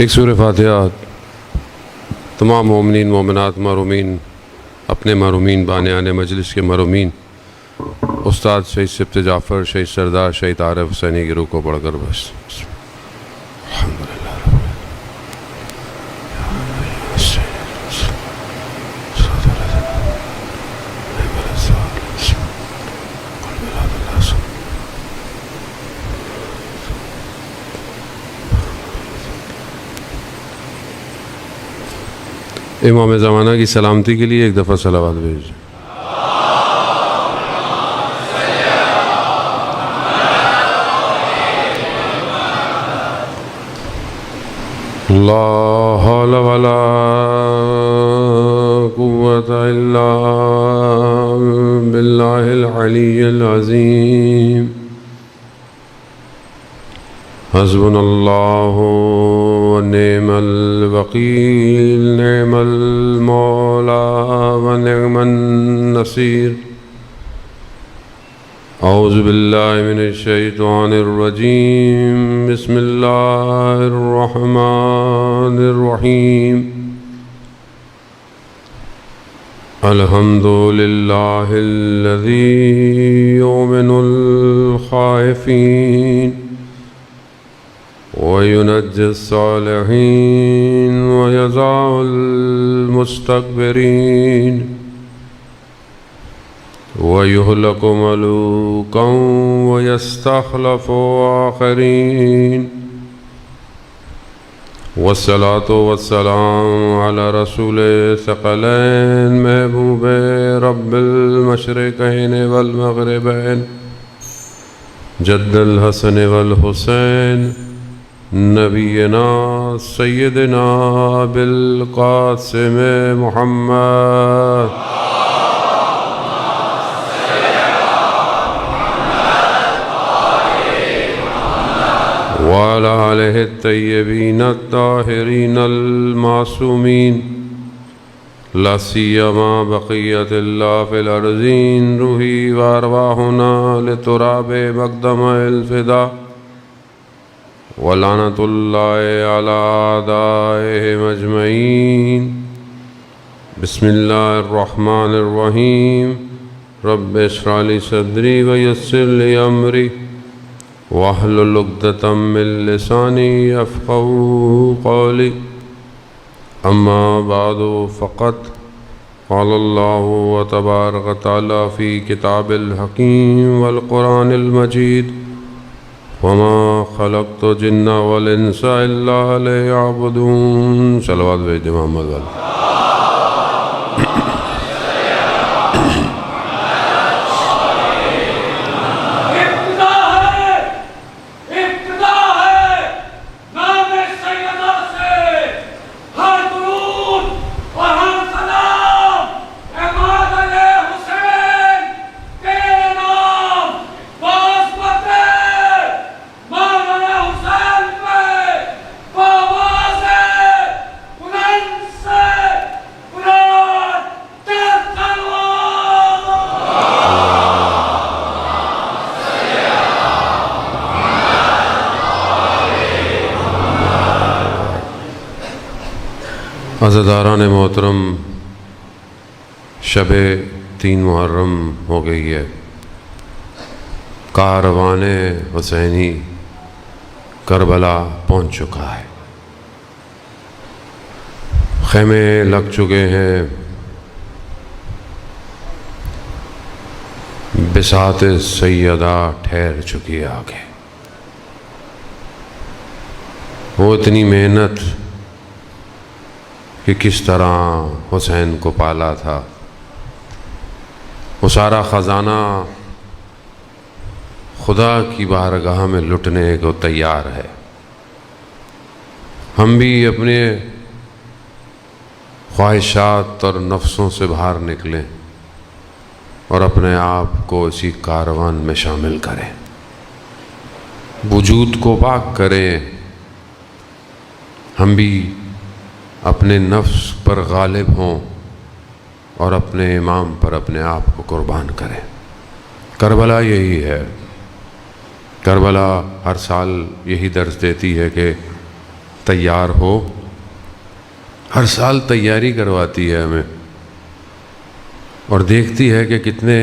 ایک سورہ فاتحہ تمام مومنین مومنات محرومین، اپنے محرومین بانیان مجلس کے محرومین، استاد شہید سبت جعفر، شہید سردار، شہید عارف حسینی کی روح کو پڑھ کر بس امام زمانہ کی سلامتی کے لیے ایک دفعہ صلوات بھیجیں۔ لا حول ولا قوة الا باللہ العلی العظیم۔ حسبنا اللہ ونعم الوکیل، نعم المولا ونعم النصیر۔ اعوذ باللہ من الشیطان الرجیم، بسم اللہ الرحمن الرحیم۔ الحمد للہ الذی یؤمن الخائفین وينجي الصالحين ويجزع المستكبرين ويهلك ملوكا ويستخلف آخرين، والصلاة والسلام على رسول ثقلين محبوب رب المشرقين والمغربين، جد الحسن والحسين، نبینا سیدنا بالقاسم محمد وعلى آلہ الطیبین الطاہرین المعصومین، لا سیما بقیت اللہ فی الارضین، روحی وارواحنا لتراب مقدم الفدا، ولعنت اللہ علی اعدائہم اجمعین۔ بسم اللہ الرحمن الرحیم۔ رب اشرح لی صدری ویسر لی امری واحلل عقدۃ من لسانی یفقہوا قولی، اما بعد فقد قال اللہ تبارک وتعالی فی کتاب الحکیم والقرآن المجید، وما خلقت الجن والانس الا ليعبدون۔ صلوات بھیج دیں محمد والے۔ عزاداران محترم، شب 3 محرم ہو گئی ہے۔ کاروان حسینی کربلا پہنچ چکا ہے، خیمے لگ چکے ہیں، بساط سیدہ ٹھہر چکی ہے آگے۔ وہ اتنی محنت کہ کس طرح حسین کو پالا تھا، وہ سارا خزانہ خدا کی بارگاہ میں لٹنے کو تیار ہے۔ ہم بھی اپنے خواہشات اور نفسوں سے باہر نکلیں اور اپنے آپ کو اسی کاروان میں شامل کریں، وجود کو پاک کریں۔ ہم بھی اپنے نفس پر غالب ہوں اور اپنے امام پر اپنے آپ کو قربان کریں۔ کربلا یہی ہے، کربلا ہر سال یہی درس دیتی ہے کہ تیار ہو، ہر سال تیاری کرواتی ہے ہمیں اور دیکھتی ہے کہ کتنے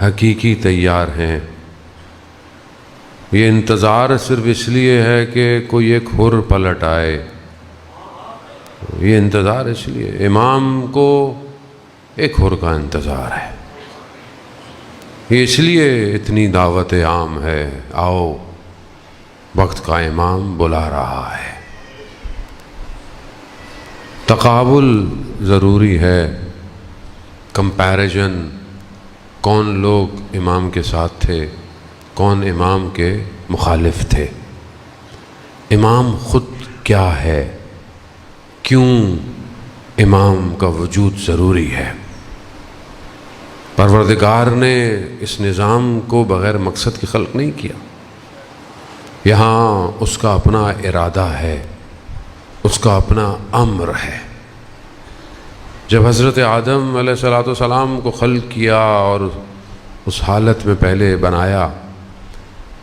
حقیقی تیار ہیں۔ یہ انتظار صرف اس لیے ہے کہ کوئی ایک حر پلٹ آئے، یہ انتظار اس لیے، امام کو ایک حر کا انتظار ہے، یہ اس لیے اتنی دعوت عام ہے، آؤ وقت کا امام بلا رہا ہے۔ تقابل ضروری ہے، کمپیریزن، کون لوگ امام کے ساتھ تھے، کون امام کے مخالف تھے، امام خود کیا ہے، کیوں امام کا وجود ضروری ہے۔ پروردگار نے اس نظام کو بغیر مقصد کے خلق نہیں کیا، یہاں اس کا اپنا ارادہ ہے، اس کا اپنا امر ہے۔ جب حضرت آدم علیہ السلام کو خلق کیا اور اس حالت میں پہلے بنایا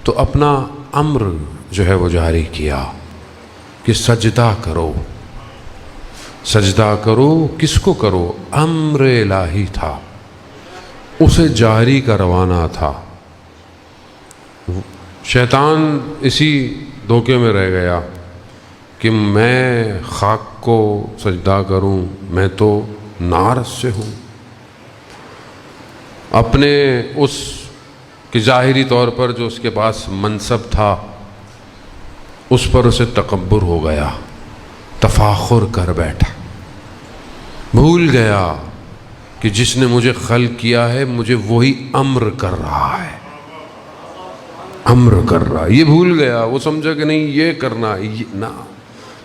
تو اپنا امر جو ہے وہ جاری کیا کہ سجدہ کرو، سجدہ کرو، کس کو کرو؟ امر الہی تھا، اسے جاری کروانا تھا۔ شیطان اسی دھوکے میں رہ گیا کہ میں خاک کو سجدہ کروں، میں تو نار سے ہوں، اپنے اس کہ ظاہری طور پر جو اس کے پاس منصب تھا اس پر اسے تکبر ہو گیا، تفاخر کر بیٹھا، بھول گیا کہ جس نے مجھے خلق کیا ہے مجھے وہی امر کر رہا ہے، امر کر رہا ہے، یہ بھول گیا۔ وہ سمجھا کہ نہیں یہ کرنا، نہ،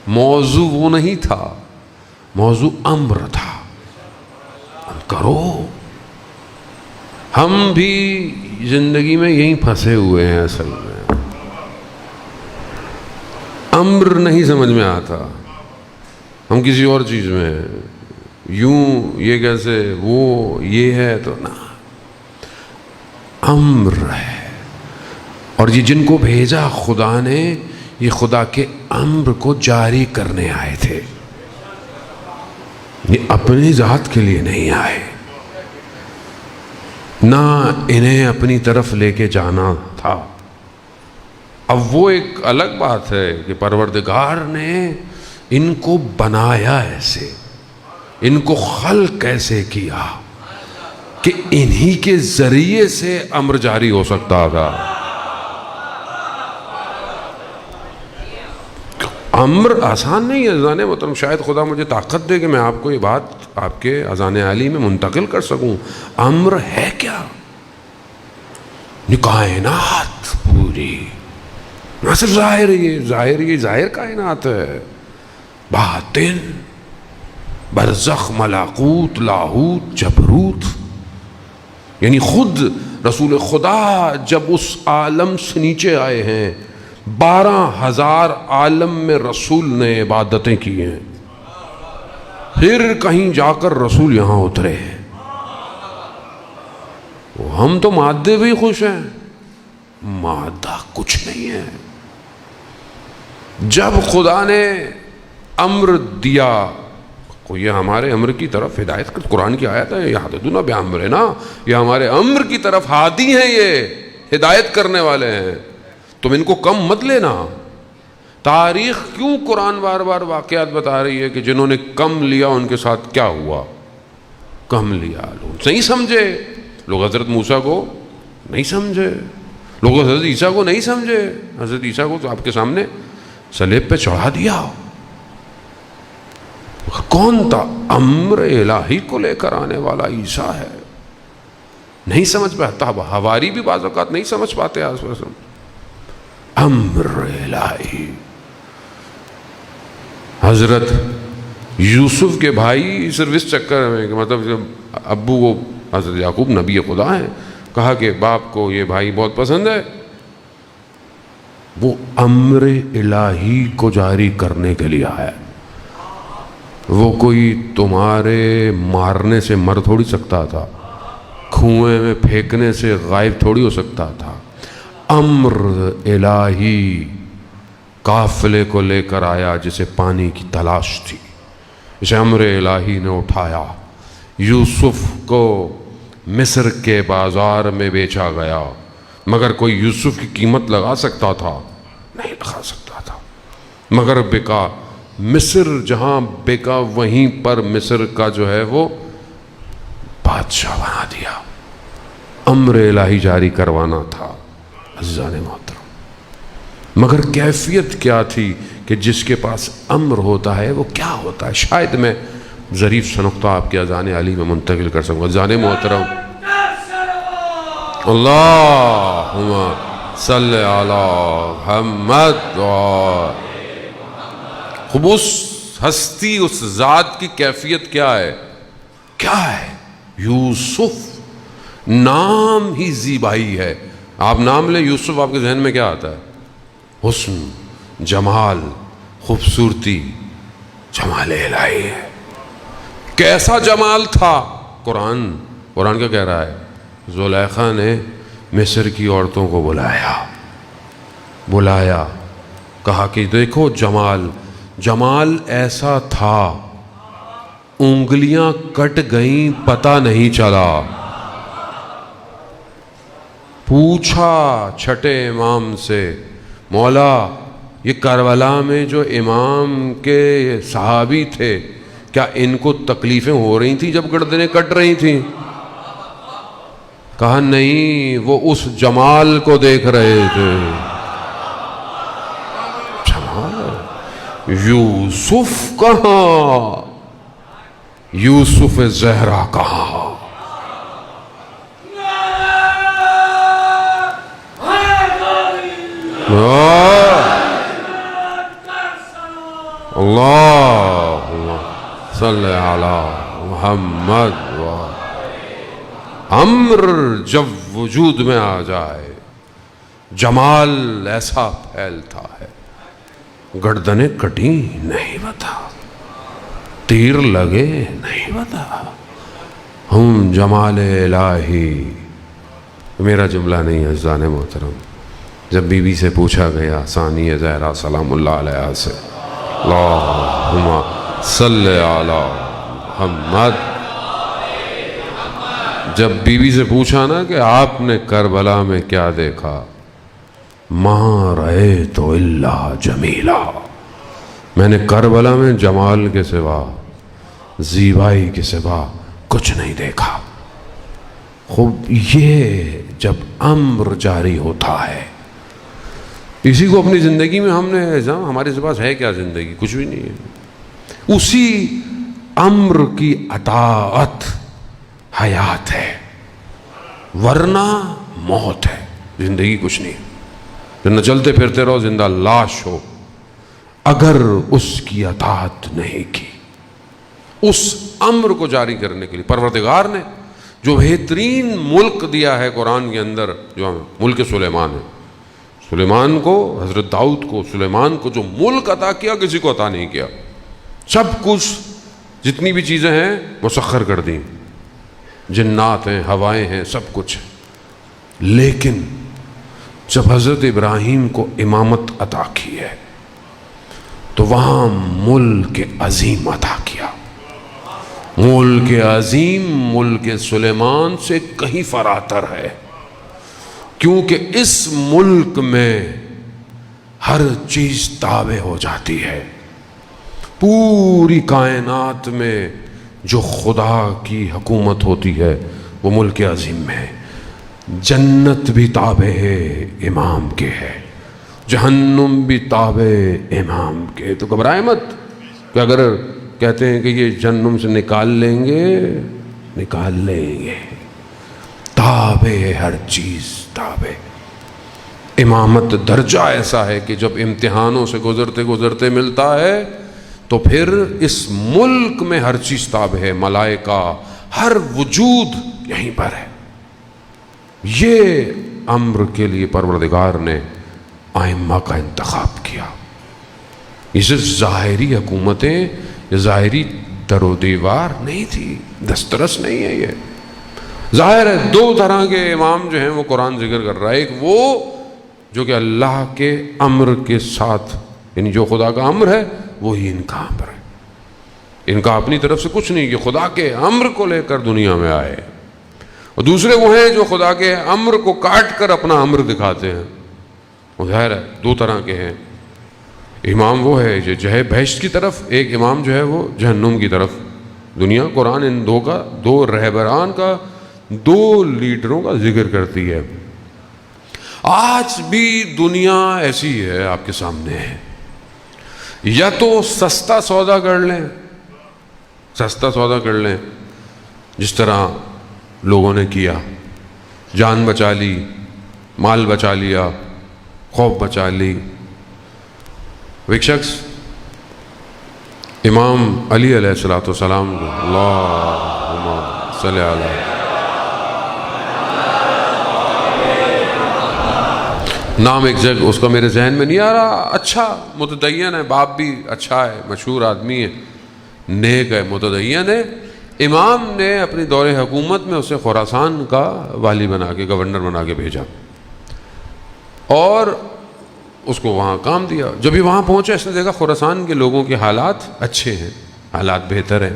موضوع وہ نہیں تھا، موضوع امر تھا، کرو۔ ہم بھی زندگی میں یہیں پھنسے ہوئے ہیں، اصل میں امر نہیں سمجھ میں آتا، ہم کسی اور چیز میں ہیں، یوں یہ کیسے، وہ یہ ہے تو نہ، امر ہے۔ اور یہ جن کو بھیجا خدا نے، یہ خدا کے امر کو جاری کرنے آئے تھے، یہ اپنی ذات کے لیے نہیں آئے، نہ انہیں اپنی طرف لے کے جانا تھا۔ اب وہ ایک الگ بات ہے کہ پروردگار نے ان کو بنایا ایسے، ان کو خلق ایسے کیا کہ انہی کے ذریعے سے امر جاری ہو سکتا تھا۔ امر آسان نہیں ہے اذان محترم، شاید خدا مجھے طاقت دے کہ میں آپ کو یہ بات آپ کے اذان عالی میں منتقل کر سکوں۔ امر ہے کیا؟ کائنات پوری، نہ صرف ظاہر، یہ ظاہر کائنات ہے، باطن، برزخ، ملاکوت، لاہوت، جبروت، یعنی خود رسول خدا جب اس عالم سے نیچے آئے ہیں، 12,000 عالم میں رسول نے عبادتیں کی ہیں، پھر کہیں جا کر رسول یہاں اترے ہیں۔ ہم تو مادے بھی خوش ہیں، مادہ کچھ نہیں ہے۔ جب خدا نے امر دیا، یہ ہمارے امر کی طرف ہدایت کر، قرآن کی آیت ہے، یہدون بامرنا، یہ ہمارے امر کی طرف ہادی ہیں، یہ ہدایت کرنے والے ہیں، تم ان کو کم مت لینا۔ تاریخ کیوں قرآن بار بار واقعات بتا رہی ہے کہ جنہوں نے کم لیا ان کے ساتھ کیا ہوا؟ کم لیا، لوگ نہیں سمجھے، لوگ حضرت موسیٰ کو نہیں سمجھے، لوگ حضرت عیسیٰ کو نہیں سمجھے، حضرت عیسیٰ کو تو آپ کے سامنے صلیب پہ چڑھا دیا۔ کون تھا؟ امر الہی کو لے کر آنے والا عیسیٰ ہے، نہیں سمجھ پاتا، حواری بھی بعض اوقات نہیں سمجھ پاتے آس پاس۔ امر الہی، حضرت یوسف کے بھائی صرف اس چکر میں کہ مطلب جب ابو وہ حضرت یعقوب نبی خدا ہیں، کہا کہ باپ کو یہ بھائی بہت پسند ہے، وہ امر الہی کو جاری کرنے کے لیے آیا، وہ کوئی تمہارے مارنے سے مر تھوڑی سکتا تھا، کنویں میں پھینکنے سے غائب تھوڑی ہو سکتا تھا۔ امر الہی قافلے کو لے کر آیا جسے پانی کی تلاش تھی، اسے امر الہی نے اٹھایا، یوسف کو مصر کے بازار میں بیچا گیا، مگر کوئی یوسف کی قیمت لگا سکتا تھا؟ نہیں لگا سکتا تھا، مگر بکا۔ مصر جہاں بکا وہیں پر مصر کا جو ہے وہ بادشاہ بنا دیا۔ امر الہی جاری کروانا تھا عزیزان محترم، مگر کیفیت کیا تھی کہ جس کے پاس امر ہوتا ہے وہ کیا ہوتا ہے؟ شاید میں ظریف سا نقطہ آپ کے اذان علی میں منتقل کر سکوں۔ عزیزان محترم، اللہم صلی علی محمد۔ خوب اس ہستی، اس ذات کی کیفیت کیا ہے؟ کیا ہے؟ یوسف نام ہی زیبائی ہے۔ آپ نام لیں یوسف، آپ کے ذہن میں کیا آتا ہے؟ حسن، جمال، خوبصورتی، جمال الہی ہے۔ کیسا جمال تھا؟ قرآن کیا کہہ رہا ہے؟ زلیخا نے مصر کی عورتوں کو بلایا، کہا کہ دیکھو جمال ایسا تھا، انگلیاں کٹ گئیں پتہ نہیں چلا۔ پوچھا چھٹے امام سے، مولا یہ کربلا میں جو امام کے صحابی تھے، کیا ان کو تکلیفیں ہو رہی تھیں جب گردنیں کٹ رہی تھیں؟ کہا نہیں، وہ اس جمال کو دیکھ رہے تھے۔ یوسف کہاں؟ یوسف زہرا کہاں؟ اللہم صلی علی محمد۔ امر جب وجود میں آ جائے، جمال ایسا پھیلتا ہے، گردنیں کٹی نہیں بتا، تیر لگے نہیں بتا، ہم جمال الہی۔ میرا جملہ نہیں ہے عزیزان محترم، جب بی بی سے پوچھا گیا ثانی زہرا سلام اللہ علیہ سے، اللہم صلی علی محمد، جب بی بی سے پوچھا نا کہ آپ نے کربلا میں کیا دیکھا؟ ما رأیت الا جمیلا، میں نے کربلا میں جمال کے سوا، زیبائی کے سوا کچھ نہیں دیکھا۔ خوب یہ جب امر جاری ہوتا ہے، اسی کو اپنی زندگی میں ہم نے ہمارے پاس ہے کیا؟ زندگی کچھ بھی نہیں ہے، اسی امر کی اطاعت حیات ہے، ورنہ موت ہے، زندگی کچھ نہیں ہے۔ نہ چلتے پھرتے رہو، زندہ لاش ہو اگر اس کی اطاعت نہیں کی۔ اس امر کو جاری کرنے کے لیے پروردگار نے جو بہترین ملک دیا ہے قرآن کے اندر، جو ملک سلیمان ہے، سلیمان کو، حضرت داؤد کو، سلیمان کو جو ملک عطا کیا کسی کو عطا نہیں کیا۔ سب کچھ جتنی بھی چیزیں ہیں مسخر کر دیں، جنات ہیں، ہوائیں ہیں، سب کچھ، لیکن جب حضرت ابراہیم کو امامت عطا کی ہے تو وہاں ملک عظیم عطا کیا۔ ملک عظیم ملک سلیمان سے کہیں فراتر ہے، کیونکہ اس ملک میں ہر چیز تابع ہو جاتی ہے۔ پوری کائنات میں جو خدا کی حکومت ہوتی ہے وہ ملک عظیم میں ہے۔ جنت بھی تابع ہے امام کے ہے، جہنم بھی تابع امام کے۔ تو گھبرائے مت کہ اگر کہتے ہیں کہ یہ جہنم سے نکال لیں گے، تابع ہر چیز تابع۔ امامت درجہ ایسا ہے کہ جب امتحانوں سے گزرتے گزرتے ملتا ہے تو پھر اس ملک میں ہر چیز تابع ہے، ملائکہ، ہر وجود یہیں پر ہے۔ یہ امر کے لیے پروردگار نے ائمہ کا انتخاب کیا۔ یہ صرف ظاہری حکومتیں، یہ ظاہری در و دیوار نہیں تھی، دسترس نہیں ہے۔ یہ ظاہر ہے دو طرح کے امام جو ہیں وہ قرآن ذکر کر رہا ہے، ایک وہ جو کہ اللہ کے امر کے ساتھ یعنی جو خدا کا امر ہے وہی ان کا امر ہے، ان کا اپنی طرف سے کچھ نہیں، کہ خدا کے امر کو لے کر دنیا میں آئے، اور دوسرے وہ ہیں جو خدا کے امر کو کاٹ کر اپنا امر دکھاتے ہیں۔ وہ ظاہر ہے دو طرح کے ہیں، امام وہ ہے جو ہے بہشت کی طرف، ایک امام جو ہے وہ جہنم کی طرف۔ دنیا قرآن ان دو رہبران کا، دو لیڈروں کا ذکر کرتی ہے۔ آج بھی دنیا ایسی ہے آپ کے سامنے ہے، یا تو سستا سودا کر لیں، سستا سودا کر لیں، جس طرح لوگوں نے کیا، جان بچا لی، مال بچا لیا، خوف بچا لی۔ ایک شخص امام علی علیہ السلام کو، اللہم صلی علیہ، نام ایک جگہ اس کا میرے ذہن میں نہیں آ رہا، اچھا متدین ہے، باپ بھی اچھا ہے، مشہور آدمی ہے، نیک ہے، متدین ہے۔ امام نے اپنی دور حکومت میں اسے خراسان کا والی بنا کے، گورنر بنا کے بھیجا، اور اس کو وہاں کام دیا۔ جب یہ وہاں پہنچا اس نے دیکھا خراسان کے لوگوں کے حالات اچھے ہیں، حالات بہتر ہیں،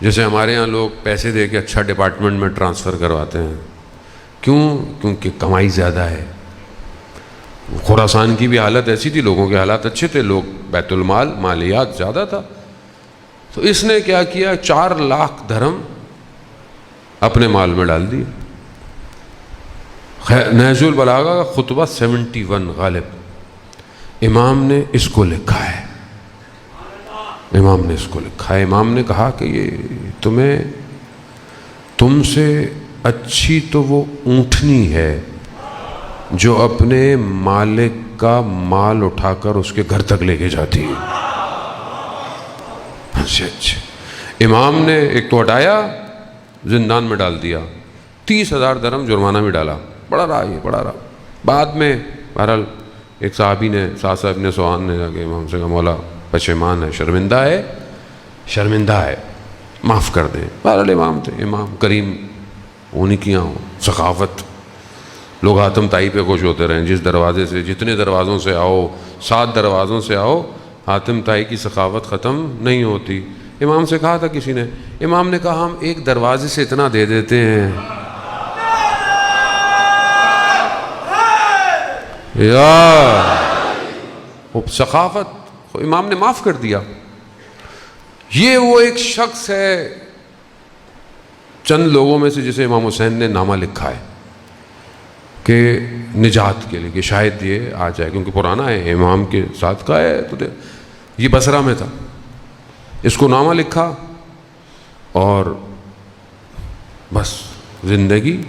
جیسے ہمارے ہاں لوگ پیسے دے کے اچھا ڈپارٹمنٹ میں ٹرانسفر کرواتے ہیں۔ کیوں؟ کیونکہ کمائی زیادہ ہے۔ خراسان کی بھی حالت ایسی تھی، لوگوں کے حالات اچھے تھے، لوگ بیت المال مالیات زیادہ تھا، تو اس نے کیا کیا، 4 لاکھ درہم اپنے مال میں ڈال دیے۔ نہج البلاغہ کا خطبہ 71 غالب، امام نے اس کو لکھا ہے، امام نے اس کو لکھا ہے۔ امام نے کہا کہ یہ تم سے اچھی تو وہ اونٹنی ہے جو اپنے مالک کا مال اٹھا کر اس کے گھر تک لے کے جاتی ہے۔ اچھا امام نے ایک تو ہٹایا، زندان میں ڈال دیا، 30,000 درہم جرمانہ بھی ڈالا، بڑا رہا یہ بڑا رہا۔ بعد میں بہرحال ایک صحابی نے، سعد ابن سوان نے جا کے امام سے کہا مولا پشیمان ہے، شرمندہ ہے، معاف کر دیں۔ بہرحال امام تھے، امام کریم، انہیں کیا ہوں سخاوت، لوگ حاتم تائی پہ خوش ہوتے رہیں، جس دروازے سے، جتنے دروازوں سے آؤ، 7 دروازوں سے آؤ، حاتم تائی کی سخاوت ختم نہیں ہوتی۔ امام سے کہا تھا کسی نے، امام نے کہا ہم ایک دروازے سے اتنا دے دیتے ہیں، سخاوت، امام نے معاف کر دیا۔ یہ وہ ایک شخص ہے چند لوگوں میں سے جسے امام حسین نے نامہ لکھا ہے کہ نجات کے لیے، کہ شاید یہ آ جائے، کیونکہ پرانا ہے، امام کے ساتھ کا ہے، تو یہ بصرہ میں تھا، اس کو نامہ لکھا، اور بس زندگی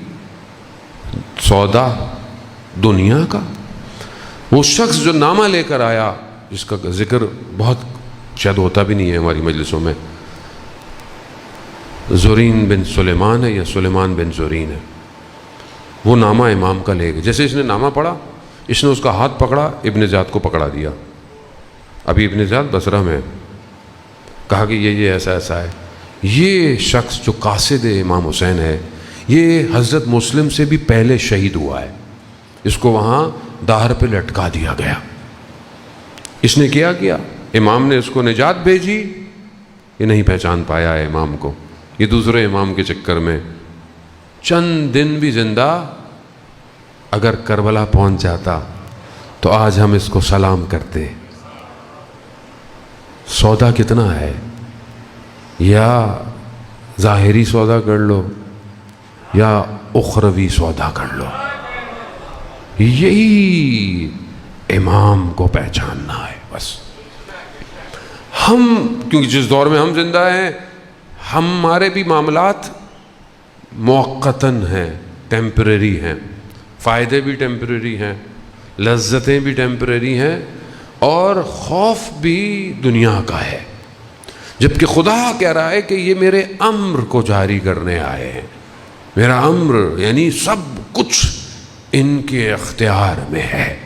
سودا دنیا کا۔ وہ شخص جو نامہ لے کر آیا، جس کا ذکر بہت شاید ہوتا بھی نہیں ہے ہماری مجلسوں میں، زورین بن سلیمان ہے یا سلیمان بن زورین ہے، وہ نامہ امام کا لے گئے۔ جیسے اس نے نامہ پڑھا، اس نے اس کا ہاتھ پکڑا، ابن زیاد کو پکڑا دیا، ابھی ابن زیاد بصرہ میں، کہا کہ یہ ایسا ایسا ہے۔ یہ شخص جو قاصد امام حسین ہے، یہ حضرت مسلم سے بھی پہلے شہید ہوا ہے، اس کو وہاں دار پہ لٹکا دیا گیا۔ اس نے کیا کیا، امام نے اس کو نجات بھیجی، یہ نہیں پہچان پایا ہے امام کو، یہ دوسرے امام کے چکر میں چند دن بھی زندہ اگر کربلا پہنچ جاتا تو آج ہم اس کو سلام کرتے۔ سودا کتنا ہے، یا ظاہری سودا کر لو یا اخروی سودا کر لو، یہی امام کو پہچاننا ہے بس۔ ہم کیونکہ جس دور میں ہم زندہ ہیں، ہمارے بھی معاملات موقتاً ہیں، ٹیمپریری ہیں، فائدے بھی ٹیمپریری ہیں، لذتیں بھی ٹیمپریری ہیں، اور خوف بھی دنیا کا ہے، جبکہ خدا کہہ رہا ہے کہ یہ میرے امر کو جاری کرنے آئے ہیں۔ میرا امر یعنی سب کچھ ان کے اختیار میں ہے،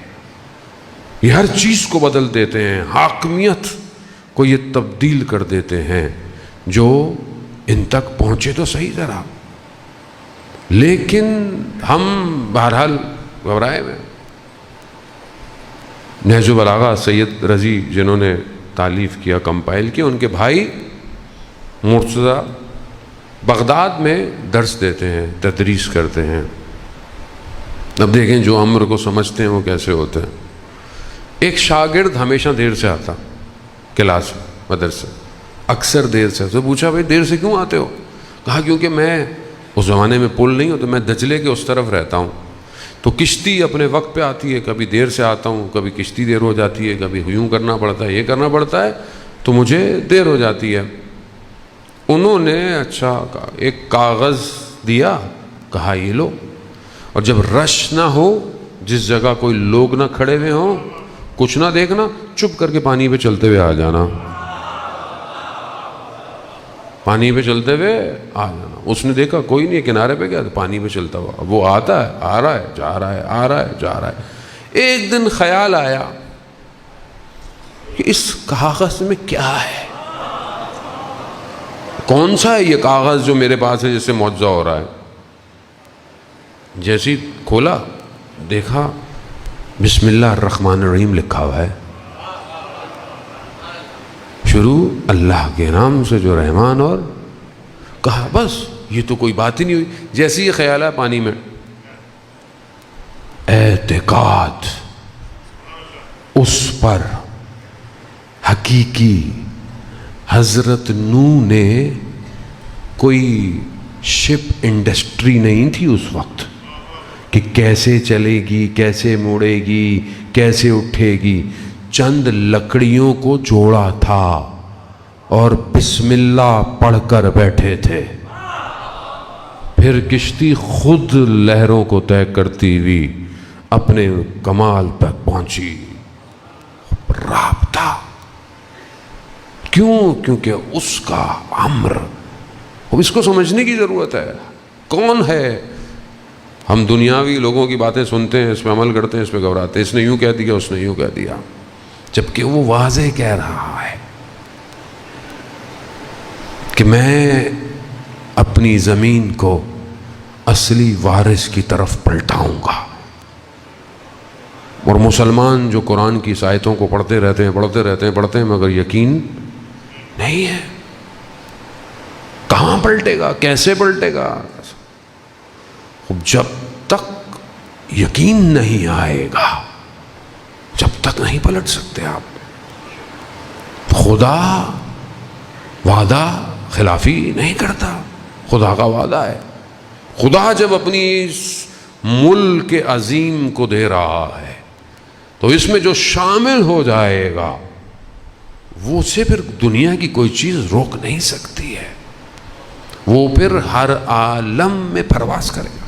یہ ہر چیز کو بدل دیتے ہیں، حاکمیت کو یہ تبدیل کر دیتے ہیں۔ جو ان تک پہنچے تو صحیح ذرا، لیکن ہم بہرحال گھبرائے ہوئے، نہج البلاغہ سید رضی جنہوں نے تالیف کیا، کمپائل کیا، ان کے بھائی مرتضیٰ بغداد میں درس دیتے ہیں، تدریس کرتے ہیں۔ اب دیکھیں جو امر کو سمجھتے ہیں وہ کیسے ہوتے ہیں۔ ایک شاگرد ہمیشہ دیر سے آتا کلاس مدرسے، اکثر دیر سے پوچھا بھائی دیر سے کیوں آتے ہو؟ کہا کیونکہ میں اس زمانے میں پل نہیں ہو تو میں دجلے کے اس طرف رہتا ہوں، تو کشتی اپنے وقت پہ آتی ہے، کبھی دیر سے آتا ہوں، کبھی کشتی دیر ہو جاتی ہے، کبھی یوں کرنا پڑتا ہے، یہ کرنا پڑتا ہے، تو مجھے دیر ہو جاتی ہے۔ انہوں نے اچھا ایک کاغذ دیا، کہا یہ لو، اور جب رش نہ ہو، جس جگہ کوئی لوگ نہ کھڑے ہوئے ہوں، کچھ نہ دیکھنا، چپ کر کے پانی پہ چلتے ہوئے آ جانا، پانی پہ چلتے ہوئے آ جانا۔ اس نے دیکھا کوئی نہیں ہے کنارے پہ، کیا پانی پہ چلتا ہوا، اب وہ آتا ہے، آ رہا ہے، جا رہا ہے، آ رہا ہے، جا رہا ہے۔ ایک دن خیال آیا کہ اس کاغذ میں کیا ہے، کون سا ہے یہ کاغذ جو میرے پاس ہے جس سے معجزہ ہو رہا ہے؟ جیسی کھولا دیکھا بسم اللہ الرحمن الرحیم لکھا ہوا ہے، شروع اللہ کے نام سے جو رحمان، اور کہا بس یہ تو کوئی بات ہی نہیں ہوئی۔ جیسے یہ خیال ہے پانی میں، اعتقاد اس پر حقیقی حضرت نوح نے، کوئی شپ انڈسٹری نہیں تھی اس وقت کہ کیسے چلے گی، کیسے مڑے گی، کیسے اٹھے گی، چند لکڑیوں کو جوڑا تھا اور بسم اللہ پڑھ کر بیٹھے تھے، پھر کشتی خود لہروں کو طے کرتی ہوئی اپنے کمال پر پہنچی۔ رابطہ کیوں؟ کیونکہ اس کا امر، اب اس کو سمجھنے کی ضرورت ہے۔ کون ہے؟ ہم دنیاوی لوگوں کی باتیں سنتے ہیں، اس پہ عمل کرتے ہیں، اس پہ گھبراتے ہیں، اس نے یوں کہہ دیا، اس نے یوں کہہ دیا، جبکہ وہ واضح کہہ رہا ہے کہ میں اپنی زمین کو اصلی وارث کی طرف پلٹاؤں گا۔ اور مسلمان جو قرآن کی آیتوں کو پڑھتے رہتے ہیں مگر یقین نہیں ہے۔ کہاں پلٹے گا؟ کیسے پلٹے گا؟ جب تک یقین نہیں آئے گا، جب تک نہیں پلٹ سکتے آپ۔ خدا وعدہ خلافی نہیں کرتا، خدا کا وعدہ ہے۔ خدا جب اپنی اس ملک عظیم کو دے رہا ہے تو اس میں جو شامل ہو جائے گا وہ سے پھر دنیا کی کوئی چیز روک نہیں سکتی ہے، وہ پھر ہر عالم میں پرواز کرے گا۔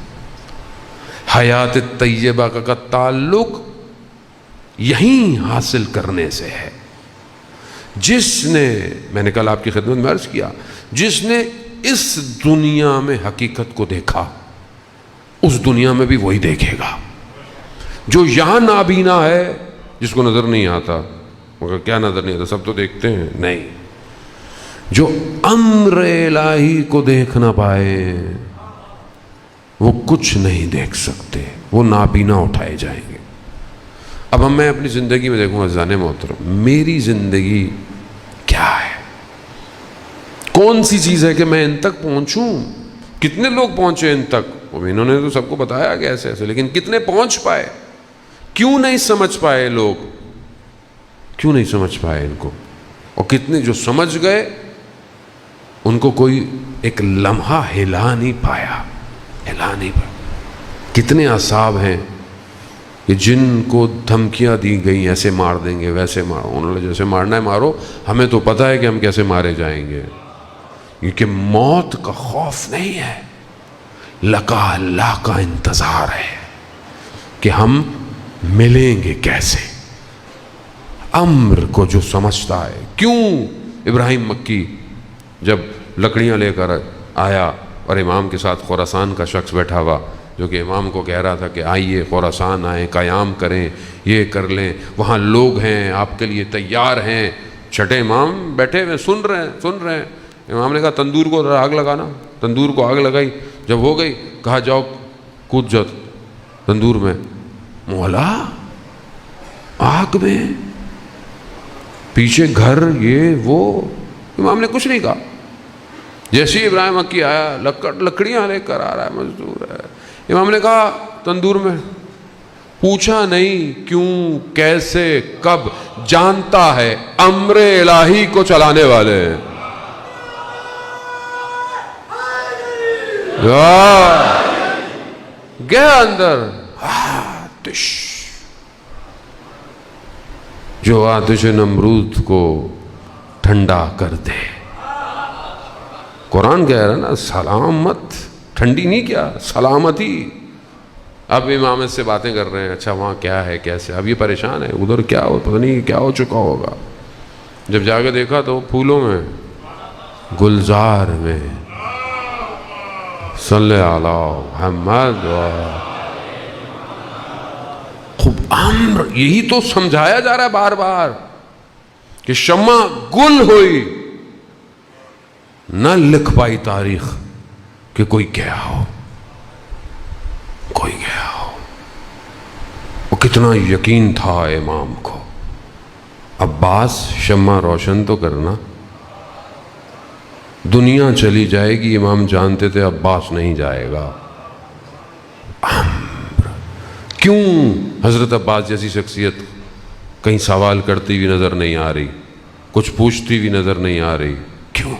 حیات طیبہ کا تعلق یہیں حاصل کرنے سے ہے۔ جس نے، میں نے کل آپ کی خدمت میں عرض کیا، جس نے اس دنیا میں حقیقت کو دیکھا اس دنیا میں بھی وہی دیکھے گا۔ جو یہاں نابینا ہے، جس کو نظر نہیں آتا، مگر کیا نظر نہیں آتا؟ سب تو دیکھتے ہیں، نہیں، جو امر الہی کو دیکھ نہ پائے وہ کچھ نہیں دیکھ سکتے، وہ نابینا اٹھائے جائیں گے۔ اب میں اپنی زندگی میں دیکھوں عزیزان محترم، میری زندگی کیا ہے؟ کون سی چیز ہے کہ میں ان تک پہنچوں؟ کتنے لوگ پہنچے ان تک؟ انہوں نے تو سب کو بتایا کہ ایسے ایسے، لیکن کتنے پہنچ پائے؟ کیوں نہیں سمجھ پائے لوگ؟ کیوں نہیں سمجھ پائے ان کو؟ اور کتنے جو سمجھ گئے ان کو کوئی ایک لمحہ ہلا نہیں پایا، ہلا نہیں پایا۔ کتنے اصحاب ہیں کہ جن کو دھمکیاں دی گئی، ایسے مار دیں گے، ویسے مارو، انہوں نے جیسے مارنا ہے مارو، ہمیں تو پتہ ہے کہ ہم کیسے مارے جائیں گے، کیونکہ موت کا خوف نہیں ہے، لقا اللہ کا انتظار ہے کہ ہم ملیں گے کیسے۔ امر کو جو سمجھتا ہے، کیوں ابراہیم مکی جب لکڑیاں لے کر آیا اور امام کے ساتھ خراسان کا شخص بیٹھا ہوا جو کہ امام کو کہہ رہا تھا کہ آئیے خراسان آئیں، قیام کریں، یہ کر لیں، وہاں لوگ ہیں آپ کے لیے تیار ہیں، چھٹے امام بیٹھے ہوئے سن رہے ہیں۔ امام نے کہا تندور کو آگ لگانا، تندور کو آگ لگائی، جب ہو گئی کہا جاؤ کود جاؤ تندور میں۔ مولا آگ میں، پیچھے گھر، یہ وہ. امام نے کچھ نہیں کہا. جیسے ابراہیم مکی آیا، لکڑیاں لے کر آ رہا ہے، مزدور ہے. امام نے کہا تندور میں. پوچھا نہیں کیوں، کیسے، کب، جانتا ہے امر الہی کو چلانے والے ہیں. گیا اندر، آتش، جو آتش نمرود کو ٹھنڈا کر دے. قرآن کہہ رہا ہے نا، سلامت، ٹھنڈی نہیں کیا، سلامتی. اب امامت سے باتیں کر رہے ہیں، اچھا وہاں کیا ہے، کیسے. اب یہ پریشان ہے، ادھر کیا ہو، پتہ نہیں کیا ہو چکا ہوگا. جب جا کے دیکھا تو پھولوں میں، گلزار میں، صلی علی محمد. خوب امر، یہی تو سمجھایا جا رہا ہے بار بار کہ شمع گل ہوئی، نہ لکھ پائی تاریخ کہ کوئی گیا ہو، کوئی گیا ہو. وہ کتنا یقین تھا امام کو. عباس شمع روشن تو کرنا، دنیا چلی جائے گی، امام جانتے تھے عباس نہیں جائے گا. کیوں حضرت عباس جیسی شخصیت کہیں سوال کرتی ہوئی نظر نہیں آ رہی، کچھ پوچھتی ہوئی نظر نہیں آ رہی؟ کیوں؟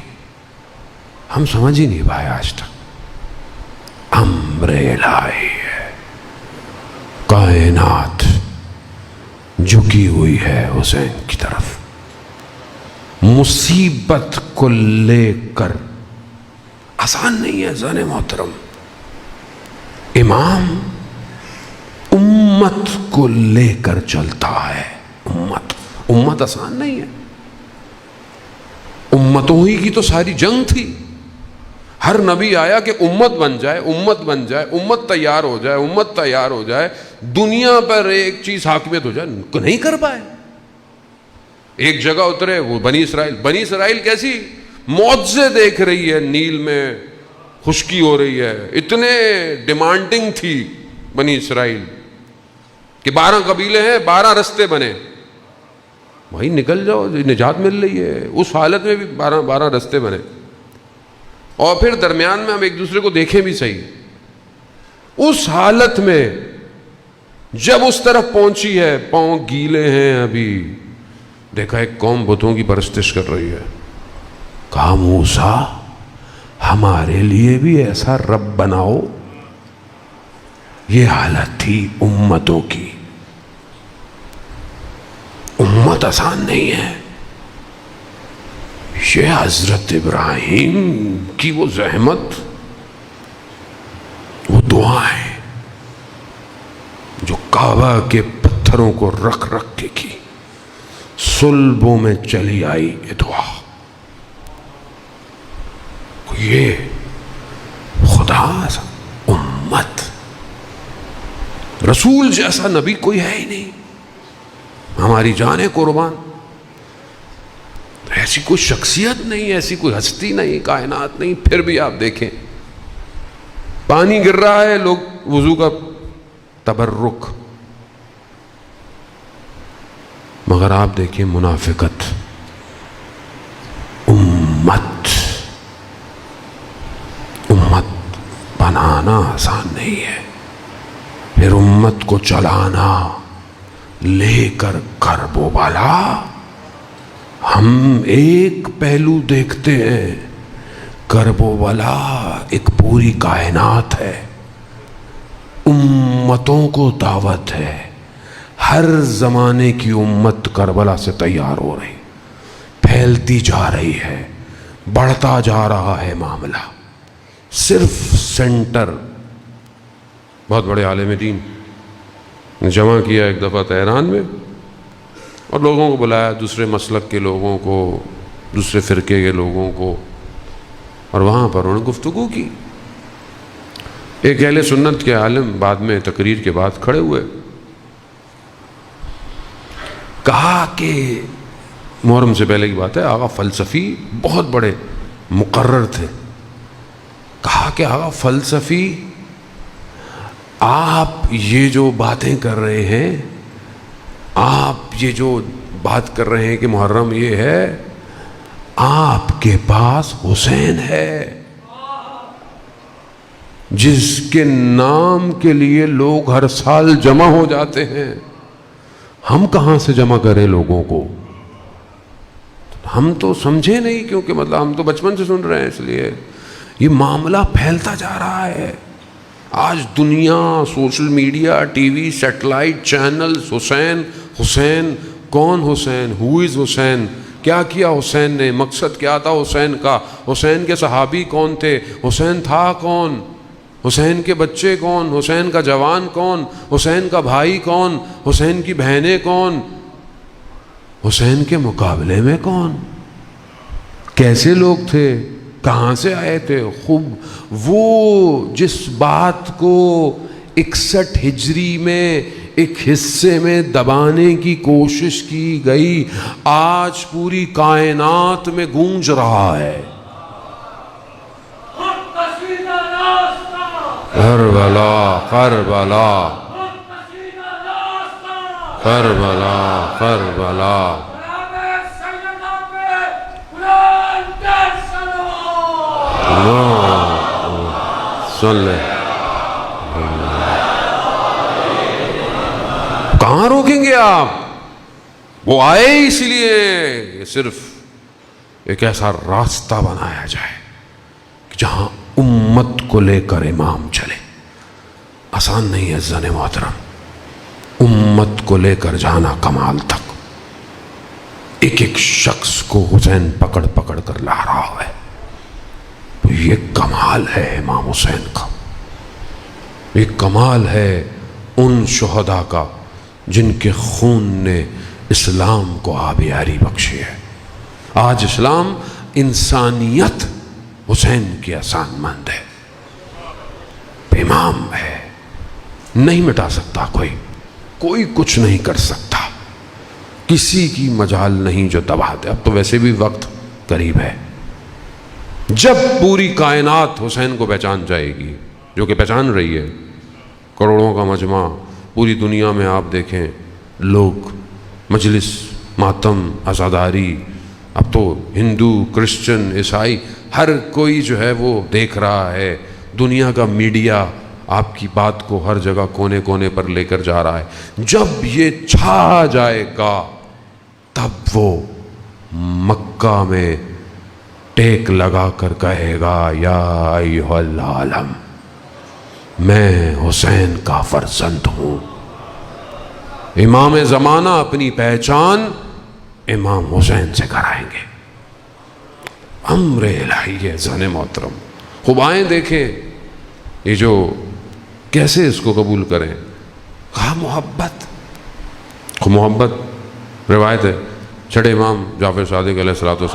ہم سمجھ ہی نہیں پائے آج تک. امر الہی ہے، کائنات جھکی ہوئی ہے حسین کی طرف. مصیبت کو لے کر، آسان نہیں ہے زن محترم. امام امت کو لے کر چلتا ہے. امت آسان نہیں ہے. امتوں ہی کی تو ساری جنگ تھی. ہر نبی آیا کہ امت بن جائے، امت بن جائے، امت تیار ہو جائے، امت تیار ہو جائے، دنیا پر ایک چیز حاکمیت ہو جائے. نہیں کر پائے. ایک جگہ اترے، وہ بنی اسرائیل. بنی اسرائیل کیسی معجزے دیکھ رہی ہے، نیل میں خشکی ہو رہی ہے. اتنے ڈیمانڈنگ تھی بنی اسرائیل کہ 12 قبیلے ہیں، 12 رستے بنے. بھائی نکل جاؤ، نجات مل رہی ہے. اس حالت میں بھی 12 رستے بنے. اور پھر درمیان میں ہم ایک دوسرے کو دیکھیں بھی صحیح. اس حالت میں جب اس طرف پہنچی ہے، پاؤں گیلے ہیں ابھی، دیکھا ایک قوم بتوں کی پرستش کر رہی ہے. کہا موسیٰ ہمارے لیے بھی ایسا رب بناؤ. یہ حالت تھی امتوں کی. امت آسان نہیں ہے. یہ حضرت ابراہیم کی وہ زحمت، وہ دعائیں جو کعبہ کے پتھروں کو رکھ رکھ کے کی، صلبوں میں چلی آئی یہ دعا. یہ خدا امت، رسول جیسا نبی کوئی ہے ہی نہیں. ہماری جانیں قربان. ایسی کوئی شخصیت نہیں، ایسی کوئی ہستی نہیں، کائنات نہیں. پھر بھی آپ دیکھیں، پانی گر رہا ہے، لوگ وضو کا تبرک. مگر آپ دیکھیں منافقت. امت بنانا آسان نہیں ہے، پھر امت کو چلانا، لے کر کرب و بلا. ہم ایک پہلو دیکھتے ہیں، کرب و بلا ایک پوری کائنات ہے. امتوں کو دعوت ہے. ہر زمانے کی امت کربلا سے تیار ہو رہی، پھیلتی جا رہی ہے، بڑھتا جا رہا ہے معاملہ. صرف سینٹر، بہت بڑے عالم دین نے جمع کیا ایک دفعہ تہران میں، اور لوگوں کو بلایا، دوسرے مسلک کے لوگوں کو، دوسرے فرقے کے لوگوں کو، اور وہاں پر انہوں نے گفتگو کی. ایک اہل سنت کے عالم بعد میں تقریر کے بعد کھڑے ہوئے، کہا کہ محرم سے پہلے کی بات ہے، آقا فلسفی بہت بڑے مقرر تھے. کہا کہ آقا فلسفی، آپ یہ جو باتیں کر رہے ہیں، آپ یہ جو بات کر رہے ہیں کہ محرم یہ ہے، آپ کے پاس حسین ہے جس کے نام کے لیے لوگ ہر سال جمع ہو جاتے ہیں. ہم کہاں سے جمع کریں لوگوں کو؟ ہم تو سمجھے نہیں، کیونکہ مطلب ہم تو بچپن سے سن رہے ہیں، اس لیے یہ معاملہ پھیلتا جا رہا ہے. آج دنیا، social media, TV, satellite channels, Hussain Hussain, کون حسین، ہو از حسین، کیا کیا حسین نے، مقصد کیا تھا حسین کا، حسین کے صحابی کون تھے، حسین تھا کون، حسین کے بچے کون، حسین کا جوان کون، حسین کا بھائی کون، حسین کی بہنیں کون، حسین کے مقابلے میں کون، کیسے لوگ تھے، کہاں سے آئے تھے. خوب وہ جس بات کو 61 ہجری میں ایک حصے میں دبانے کی کوشش کی گئی، آج پوری کائنات میں گونج رہا ہے. کربلا کربلا کربلا کربلا. سن لے، کہاں روکیں گے آپ؟ وہ آئے اس لیے صرف ایک ایسا راستہ بنایا جائے کہ جہاں امت کو لے کر امام چلے. آسان نہیں ہے زن محترم، امت کو لے کر جانا کمال تک. ایک ایک شخص کو حسین پکڑ پکڑ کر لا رہا ہے. یہ کمال ہے امام حسین کا، یہ کمال ہے ان شہداء کا جن کے خون نے اسلام کو آبیاری بخشی ہے. آج اسلام، انسانیت حسین کی احسان مند ہے، امام ہے، نہیں مٹا سکتا کوئی کچھ نہیں کر سکتا، کسی کی مجال نہیں جو دبا دے. اب تو ویسے بھی وقت قریب ہے جب پوری کائنات حسین کو پہچان جائے گی، جو کہ پہچان رہی ہے. کروڑوں کا مجمع پوری دنیا میں آپ دیکھیں، لوگ مجلس، ماتم، عزاداری، اب تو ہندو، کرسچن، عیسائی، ہر کوئی جو ہے وہ دیکھ رہا ہے. دنیا کا میڈیا آپ کی بات کو ہر جگہ کونے کونے پر لے کر جا رہا ہے. جب یہ چھا جائے گا تب وہ مکہ میں ٹیک لگا کر کہے گا، یا ایھا العالم، میں حسین کا فرزند ہوں. امام زمانہ اپنی پہچان امام حسین سے کرائیں گے. امر الہی ہے زن محترم. خوب آئیں دیکھیں یہ جو کیسے اس کو قبول کریں. کہا محبت، خوب محبت. روایت ہے چھڑے امام جعفر صادق علیہ السلام سے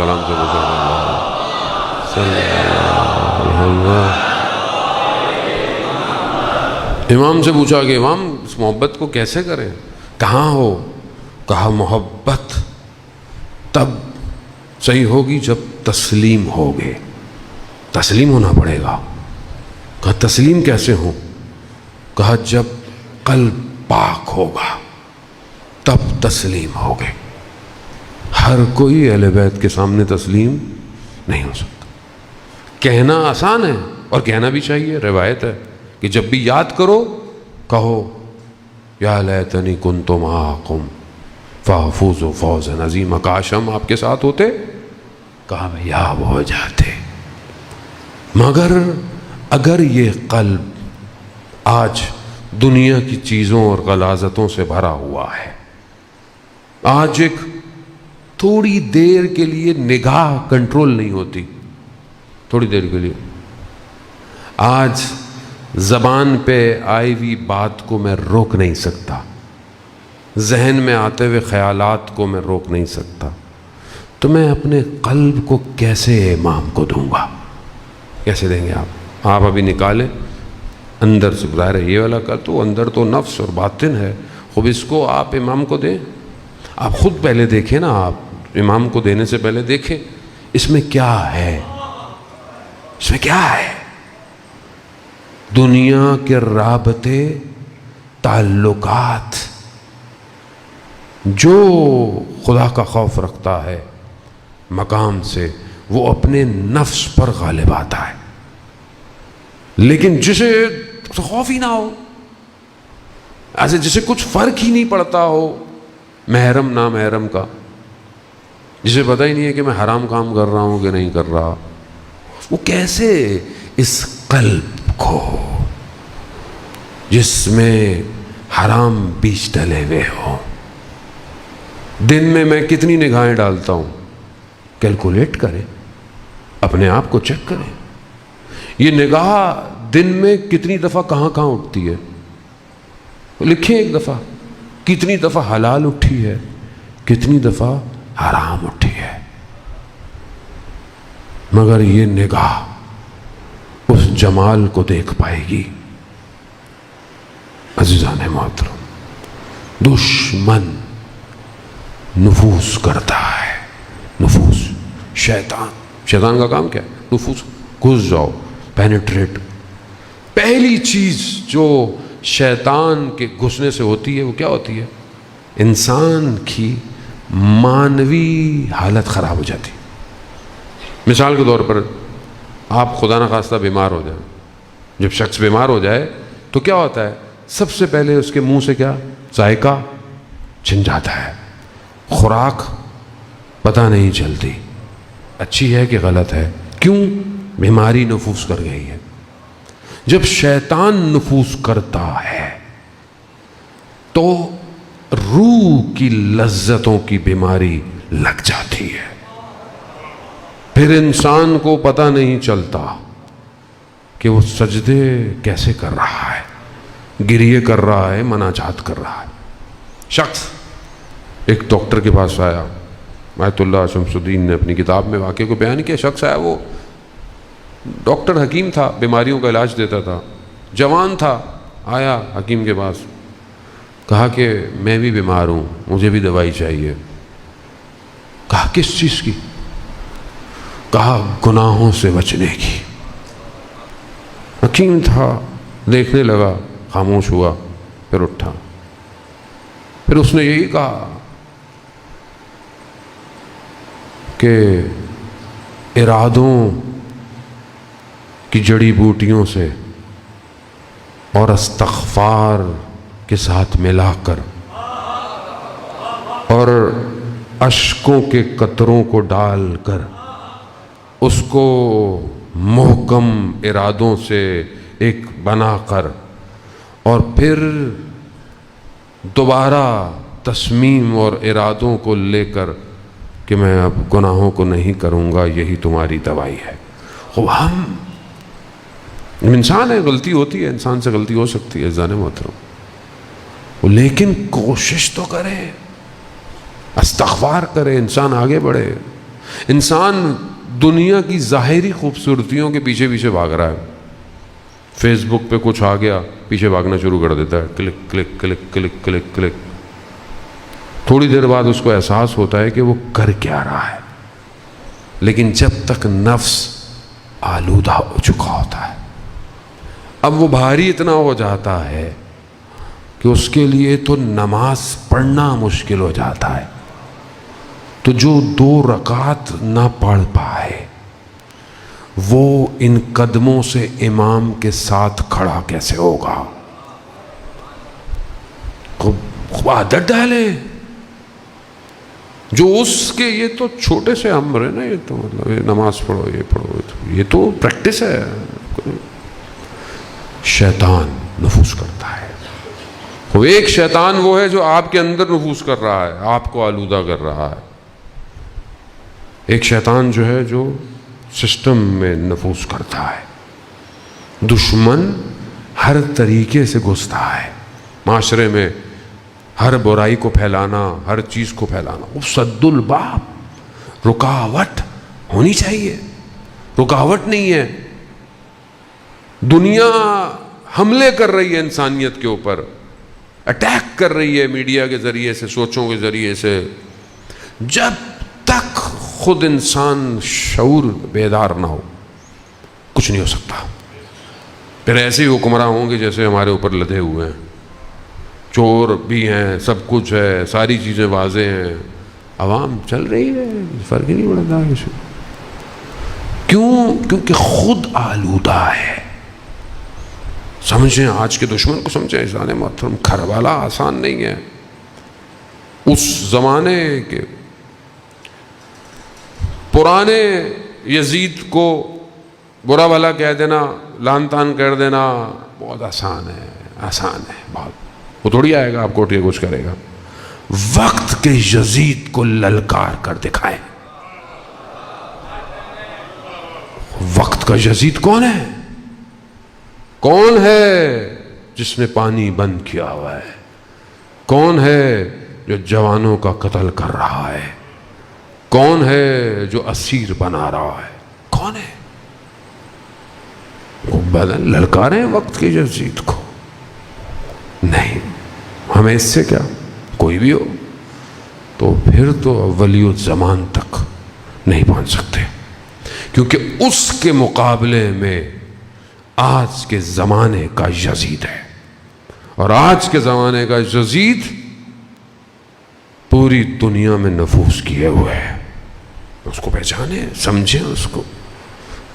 امام سے پوچھا کہ امام اس محبت کو کیسے کریں، کہاں ہو؟ کہا محبت تب صحیح ہوگی جب تسلیم ہوگے. تسلیم ہونا پڑے گا. کہا تسلیم کیسے ہوں؟ کہا جب قلب پاک ہوگا تب تسلیم ہوگے. ہر کوئی اہل بیت کے سامنے تسلیم نہیں ہو سکتا. کہنا آسان ہے اور کہنا بھی چاہیے. روایت ہے کہ جب بھی یاد کرو کہو یا لیتنی کنت معکم فافوز فوزا عظیما. کاش ہم آپ کے ساتھ ہوتے. کہا یاب ہو جاتے. مگر اگر یہ قلب آج دنیا کی چیزوں اور غلاظتوں سے بھرا ہوا ہے، آج ایک تھوڑی دیر کے لیے نگاہ کنٹرول نہیں ہوتی، تھوڑی دیر کے لیے، آج زبان پہ آئی ہوئی بات کو میں روک نہیں سکتا، ذہن میں آتے ہوئے خیالات کو میں روک نہیں سکتا، تو میں اپنے قلب کو کیسے امام کو دوں گا؟ کیسے دیں گے آپ؟ آپ ابھی نکالیں اندر سے. ظاہر ہے یہ والا کا تو اندر تو نفس اور باطن ہے. خوب اس کو آپ امام کو دیں. آپ خود پہلے دیکھیں نا، آپ امام کو دینے سے پہلے دیکھیں اس میں کیا ہے. اس میں کیا ہے؟ دنیا کے رابطے، تعلقات، جو خدا کا خوف رکھتا ہے مقام سے وہ اپنے نفس پر غالب آتا ہے، لیکن جسے خوف ہی نہ ہو، ایسے جسے کچھ فرق ہی نہیں پڑتا ہو محرم نامحرم کا، جسے پتہ ہی نہیں ہے کہ میں حرام کام کر رہا ہوں کہ نہیں کر رہا، وہ کیسے اس قلب کو جس میں حرام بیج ڈلے ہوئے ہو، دن میں کتنی نگاہیں ڈالتا ہوں، کیلکولیٹ کریں، اپنے آپ کو چیک کریں، یہ نگاہ دن میں کتنی دفعہ کہاں اٹھتی ہے، لکھیں ایک دفعہ، کتنی دفعہ حلال اٹھی ہے، کتنی دفعہ حرام اٹھی ہے، مگر یہ نگاہ اس جمال کو دیکھ پائے گی۔ عزیزان محترم، دشمن نفوذ کرتا ہے، نفوذ، شیطان کا کام کیا ہے؟ نفوذ، گھس جاؤ، پینیٹریٹ۔ پہلی چیز جو شیطان کے گھسنے سے ہوتی ہے وہ کیا ہوتی ہے؟ انسان کی مانوی حالت خراب ہو جاتی۔ مثال کے طور پر آپ خدا نہ خواستہ بیمار ہو جائیں، جب شخص بیمار ہو جائے تو کیا ہوتا ہے؟ سب سے پہلے اس کے منہ سے کیا ذائقہ چھن جاتا ہے، خوراک پتہ نہیں چلتی اچھی ہے کہ غلط ہے، کیوں؟ بیماری نفوذ کر گئی ہے۔ جب شیطان نفوذ کرتا ہے تو روح کی لذتوں کی بیماری لگ جاتی ہے، پھر انسان کو پتہ نہیں چلتا کہ وہ سجدے کیسے کر رہا ہے، گریے کر رہا ہے، مناجات کر رہا ہے۔ شخص ایک ڈاکٹر کے پاس آیا، آیت اللہ شمس الدین نے اپنی کتاب میں واقعے کو بیان کیا۔ شخص آیا، وہ ڈاکٹر حکیم تھا، بیماریوں کا علاج دیتا تھا، جوان تھا، آیا حکیم کے پاس، کہا کہ میں بھی بیمار ہوں، مجھے بھی دوائی چاہیے۔ کہا کس چیز کی؟ کہا گناہوں سے بچنے کی۔ حکیم تھا، دیکھنے لگا، خاموش ہوا، پھر اٹھا، پھر اس نے یہی کہا کہ ارادوں کی جڑی بوٹیوں سے اور استغفار کے ساتھ ملا کر اور اشکوں کے قطروں کو ڈال کر اس کو محکم ارادوں سے ایک بنا کر اور پھر دوبارہ تصمیم اور ارادوں کو لے کر کہ میں اب گناہوں کو نہیں کروں گا، یہی تمہاری دوائی ہے۔ ہم انسان ہے، غلطی ہوتی ہے، انسان سے غلطی ہو سکتی ہے عزیزان محترم، لیکن کوشش تو کرے، استغفار کرے، انسان آگے بڑھے۔ انسان دنیا کی ظاہری خوبصورتیوں کے پیچھے پیچھے بھاگ رہا ہے، فیس بک پہ کچھ آ گیا، پیچھے بھاگنا شروع کر دیتا ہے، click click click click click click. تھوڑی دیر بعد اس کو احساس ہوتا ہے کہ وہ کر کیا رہا ہے، لیکن جب تک نفس آلودہ ہو چکا ہوتا ہے، اب وہ بھاری اتنا ہو جاتا ہے کہ اس کے لیے تو نماز پڑھنا مشکل ہو جاتا ہے، تو جو 2 رکعت نہ پڑھ پائے وہ ان قدموں سے امام کے ساتھ کھڑا کیسے ہوگا؟ خوب عادت ڈالے، جو اس کے یہ تو چھوٹے سے امر ہے نا، یہ تو مطلب یہ نماز پڑھو، یہ پڑھو، یہ تو پریکٹس ہے۔ شیطان نفوذ کرتا ہے، وہ ایک شیطان وہ ہے جو آپ کے اندر نفوذ کر رہا ہے، آپ کو آلودہ کر رہا ہے۔ ایک شیطان جو ہے جو سسٹم میں نفوذ کرتا ہے۔ دشمن ہر طریقے سے گھستا ہے معاشرے میں، ہر برائی کو پھیلانا، ہر چیز کو پھیلانا۔ وہ سد الباب، رکاوٹ ہونی چاہیے، رکاوٹ نہیں ہے۔ دنیا حملے کر رہی ہے انسانیت کے اوپر، اٹیک کر رہی ہے میڈیا کے ذریعے سے، سوچوں کے ذریعے سے۔ جب تک خود انسان شعور بیدار نہ ہو کچھ نہیں ہو سکتا۔ پھر ایسے ہی حکمراں ہوں گے جیسے ہمارے اوپر لدے ہوئے ہیں، چور بھی ہیں، سب کچھ ہے، ساری چیزیں واضح ہیں، عوام چل رہی ہے، فرق ہی نہیں پڑتا کسی کو۔ کیوں؟ کیونکہ خود آلودہ ہے۔ سمجھیں، آج کے دشمن کو سمجھیں عزیزان محترم، کربلا آسان نہیں ہے۔ اس زمانے کے پرانے یزید کو برا بھلا کہہ دینا، لان تان کر دینا بہت آسان ہے، آسان ہے بہت۔ وہ تھوڑی آئے گا آپ کو اٹھ کے کچھ کرے گا۔ وقت کے یزید کو للکار کر دکھائے۔ وقت کا یزید کون ہے؟ کون ہے جس نے پانی بند کیا ہوا ہے؟ کون ہے جو جوانوں کا قتل کر رہا ہے؟ کون ہے جو اسیر بنا رہا ہے؟ کون ہے؟ وہ بدن للکاریں وقت کے یزید کو؟ نہیں، ہمیں اس سے کیا، کوئی بھی ہو تو پھر تو اولی الزمان تک نہیں پہنچ سکتے، کیونکہ اس کے مقابلے میں آج کے زمانے کا یزید ہے، اور آج کے زمانے کا یزید پوری دنیا میں نفوذ کیے ہوئے ہے۔ اس کو پہچانے، سمجھیں اس کو،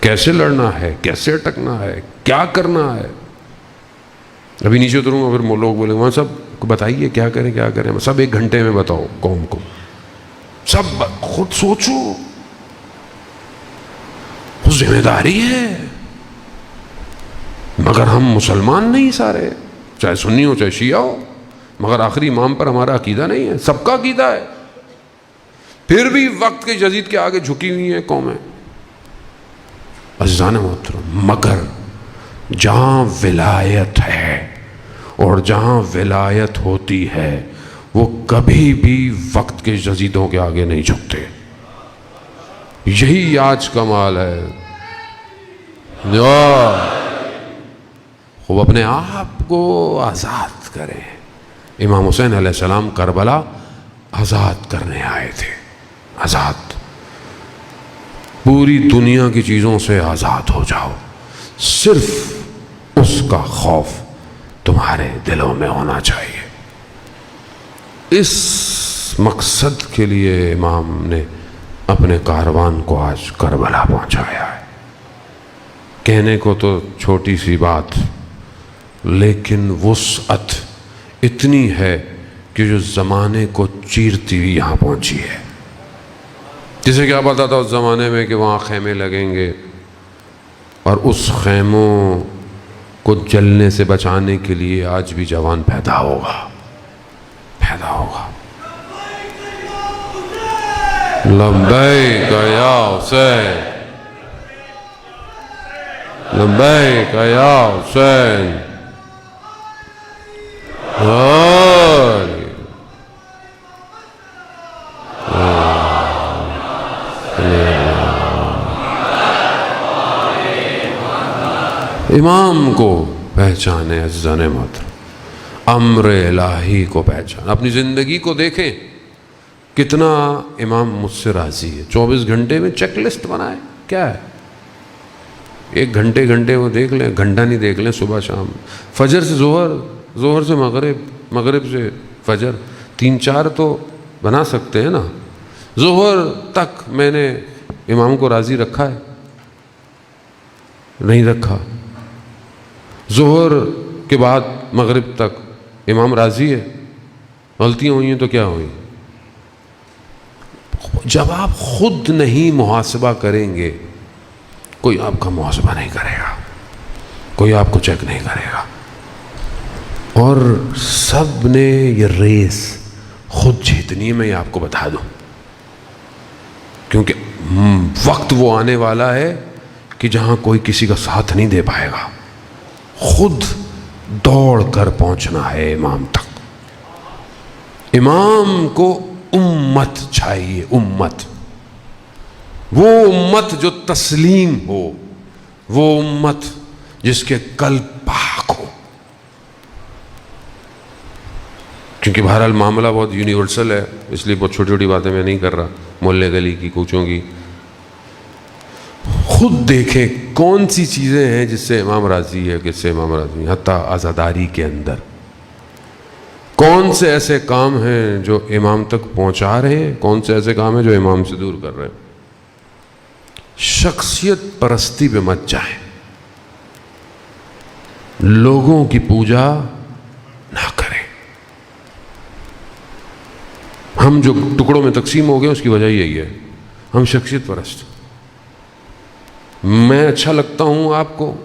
کیسے لڑنا ہے، کیسے اٹکنا ہے، کیا کرنا ہے۔ ابھی نیچے اتروں گا، پھر لوگ بولیں وہاں سب بتائیے کیا کریں کیا کریں، سب 1 گھنٹے میں بتاؤ قوم کو، سب خود سوچو، وہ ذمہ داری ہے۔ مگر ہم مسلمان نہیں سارے، چاہے سنی ہو چاہے شیعہ ہو، مگر آخری امام پر ہمارا عقیدہ نہیں ہے، سب کا عقیدہ ہے، پھر بھی وقت کے یزید کے آگے جھکی ہوئی ہیں قومیں۔ عزیزان محترم، مگر جہاں ولایت ہے اور جہاں ولایت ہوتی ہے وہ کبھی بھی وقت کے یزیدوں کے آگے نہیں جھکتے۔ یہی آج کا مال ہے۔ خوب اپنے آپ کو آزاد کریں۔ امام حسین علیہ السلام کربلا آزاد کرنے آئے تھے، آزاد، پوری دنیا کی چیزوں سے آزاد ہو جاؤ، صرف اس کا خوف تمہارے دلوں میں ہونا چاہیے۔ اس مقصد کے لیے امام نے اپنے کاروان کو آج کربلا پہنچایا ہے۔ کہنے کو تو چھوٹی سی بات، لیکن وسعت اتنی ہے کہ جو زمانے کو چیرتی ہوئی یہاں پہنچی ہے۔ جسے کیا پتا تھا اس زمانے میں کہ وہاں خیمے لگیں گے، اور اس خیموں کو جلنے سے بچانے کے لیے آج بھی جوان پیدا ہوگا، پیدا ہوگا۔ لبیک یا حسین، لبیک یا حسین۔ امام کو پہچانے عزیزان محترم، امر الہی کو پہچانے۔ اپنی زندگی کو دیکھیں، کتنا امام مجھ سے راضی ہے۔ 24 گھنٹے میں چیک لسٹ بنائے، کیا ہے؟ 1 گھنٹے وہ دیکھ لیں، گھنٹہ نہیں دیکھ لیں، صبح شام، فجر سے ظہر، ظہر سے مغرب، مغرب سے فجر، 3-4 تو بنا سکتے ہیں نا۔ ظہر تک میں نے امام کو راضی رکھا ہے؟ نہیں رکھا۔ ظہر کے بعد مغرب تک امام راضی ہے؟ غلطیاں ہوئی ہیں تو کیا ہوئی؟ جب آپ خود نہیں محاسبہ کریں گے، کوئی آپ کا محاسبہ نہیں کرے گا، کوئی آپ کو چیک نہیں کرے گا۔ اور سب نے یہ ریس خود جیتنی ہے، میں یہ آپ کو بتا دوں، کیونکہ وقت وہ آنے والا ہے کہ جہاں کوئی کسی کا ساتھ نہیں دے پائے گا، خود دوڑ کر پہنچنا ہے امام تک۔ امام کو امت چاہیے، امت، وہ امت جو تسلیم ہو، وہ امت جس کے قلب پاک ہو۔ کیونکہ بہرحال معاملہ بہت یونیورسل ہے، اس لیے بہت چھوٹی چھوٹی باتیں میں نہیں کر رہا، محلے گلی کی، کوچوں کی۔ خود دیکھیں کون سی چیزیں ہیں جس سے امام راضی ہے، کس سے امام راضی ہے، حتیٰ عزاداری کے اندر کون سے ایسے کام ہیں جو امام تک پہنچا رہے ہیں، کون سے ایسے کام ہیں جو امام سے دور کر رہے ہیں؟ شخصیت پرستی پہ مت جائیں، لوگوں کی پوجا نہ کریں۔ ہم جو ٹکڑوں میں تقسیم ہو گئے اس کی وجہ یہی ہے، ہم شخصیت پرست۔ میں اچھا لگتا ہوں آپ کو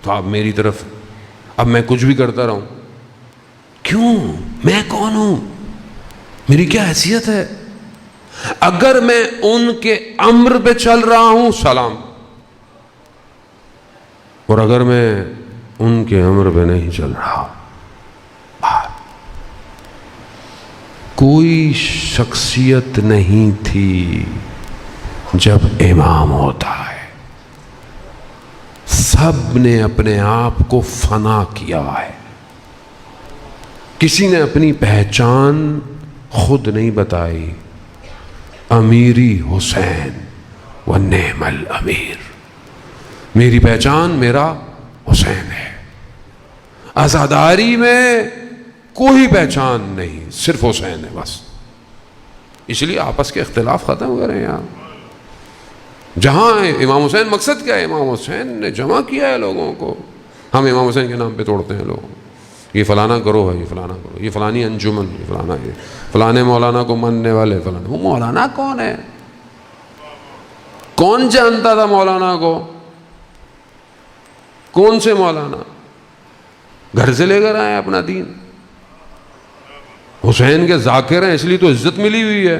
تو آپ میری طرف، اب میں کچھ بھی کرتا رہوں، کیوں؟ میں کون ہوں؟ میری کیا حیثیت ہے؟ اگر میں ان کے امر پہ چل رہا ہوں سلام، اور اگر میں ان کے امر پہ نہیں چل رہا، کوئی شخصیت نہیں تھی جب امام ہوتا ہے، سب نے اپنے آپ کو فنا کیا ہے، کسی نے اپنی پہچان خود نہیں بتائی، امیری حسین ونعم الامیر، میری پہچان میرا حسین ہے، عزاداری میں کوئی پہچان نہیں، صرف حسین ہے بس۔ اس لیے آپس کے اختلاف ختم ہو رہے ہیں یہاں، جہاں امام حسین، مقصد کیا ہے؟ امام حسین نے جمع کیا ہے لوگوں کو، ہم امام حسین کے نام پہ توڑتے ہیں لوگ، یہ فلانا کرو ہے، یہ فلانا کرو، یہ فلانی انجمن، یہ فلانا، یہ فلانے مولانا کو ماننے والے فلانا۔ وہ مولانا کون ہے؟ کون جانتا تھا مولانا کو؟ کون سے مولانا؟ گھر سے لے کر آئے اپنا دین، حسین کے ذاکر ہیں اس لیے تو عزت ملی ہوئی ہے،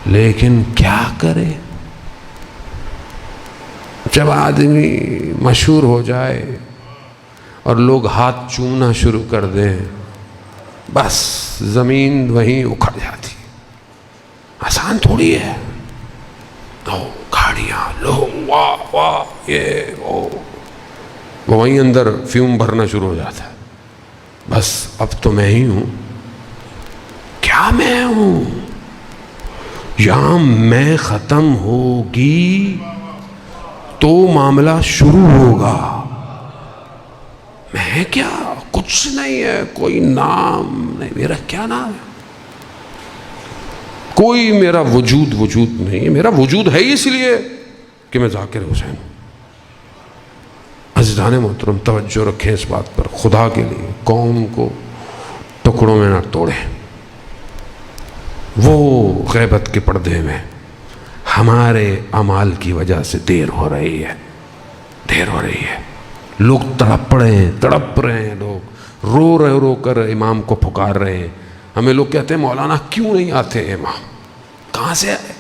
لیکن کیا کرے جب آدمی مشہور ہو جائے اور لوگ ہاتھ چومنا شروع کر دیں، بس زمین وہیں اکھڑ جاتی۔ آسان تھوڑی ہے، لو گاڑیاں، لو واہ واہ، یہ وہ وہیں اندر فیوم بھرنا شروع ہو جاتا ہے، بس اب تو میں ہی ہوں۔ کیا میں ہوں؟ یہاں میں ختم ہوگی تو معاملہ شروع ہوگا۔ میں کیا؟ کچھ نہیں ہے، کوئی نام نہیں میرا، کیا نام ہے؟ کوئی میرا وجود نہیں ہے، میرا وجود ہے اس لیے کہ میں ذاکر حسین ہوں۔ عزیزان محترم، توجہ رکھیں اس بات پر، خدا کے لیے قوم کو ٹکڑوں میں نہ توڑیں۔ وہ غیبت کے پردے میں ہمارے اعمال کی وجہ سے دیر ہو رہی ہے، لوگ تڑپ رہے ہیں، لوگ رو کر امام کو پکار رہے ہیں۔ ہمیں لوگ کہتے ہیں مولانا کیوں نہیں آتے امام؟ کہاں سے آئے؟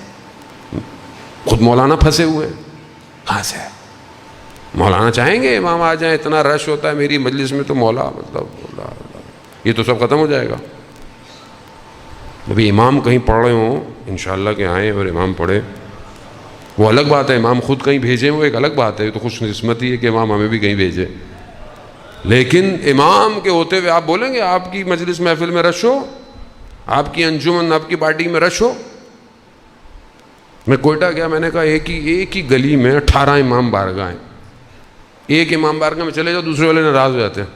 خود مولانا پھنسے ہوئے ہیں، کہاں سے آئے؟ مولانا چاہیں گے امام آ جائیں؟ اتنا رش ہوتا ہے میری مجلس میں تو یہ تو سب ختم ہو جائے گا۔ ابھی امام کہیں پڑھ رہے ہوں، انشاءاللہ کہ آئیں اور امام پڑھے، وہ الگ بات ہے، امام خود کہیں بھیجیں وہ ایک الگ بات ہے، تو خوش قسمتی ہے کہ امام ہمیں بھی کہیں بھیجے، لیکن امام کے ہوتے ہوئے آپ بولیں گے آپ کی مجلس محفل میں رش ہو، آپ کی انجمن، آپ کی پارٹی میں رش ہو؟ میں کوئٹہ گیا، میں نے کہا ایک ہی گلی میں 18 امام بارگاہ ہیں، ایک امام بارگاہ میں چلے جاؤ دوسرے والے ناراض ہو جاتے ہیں،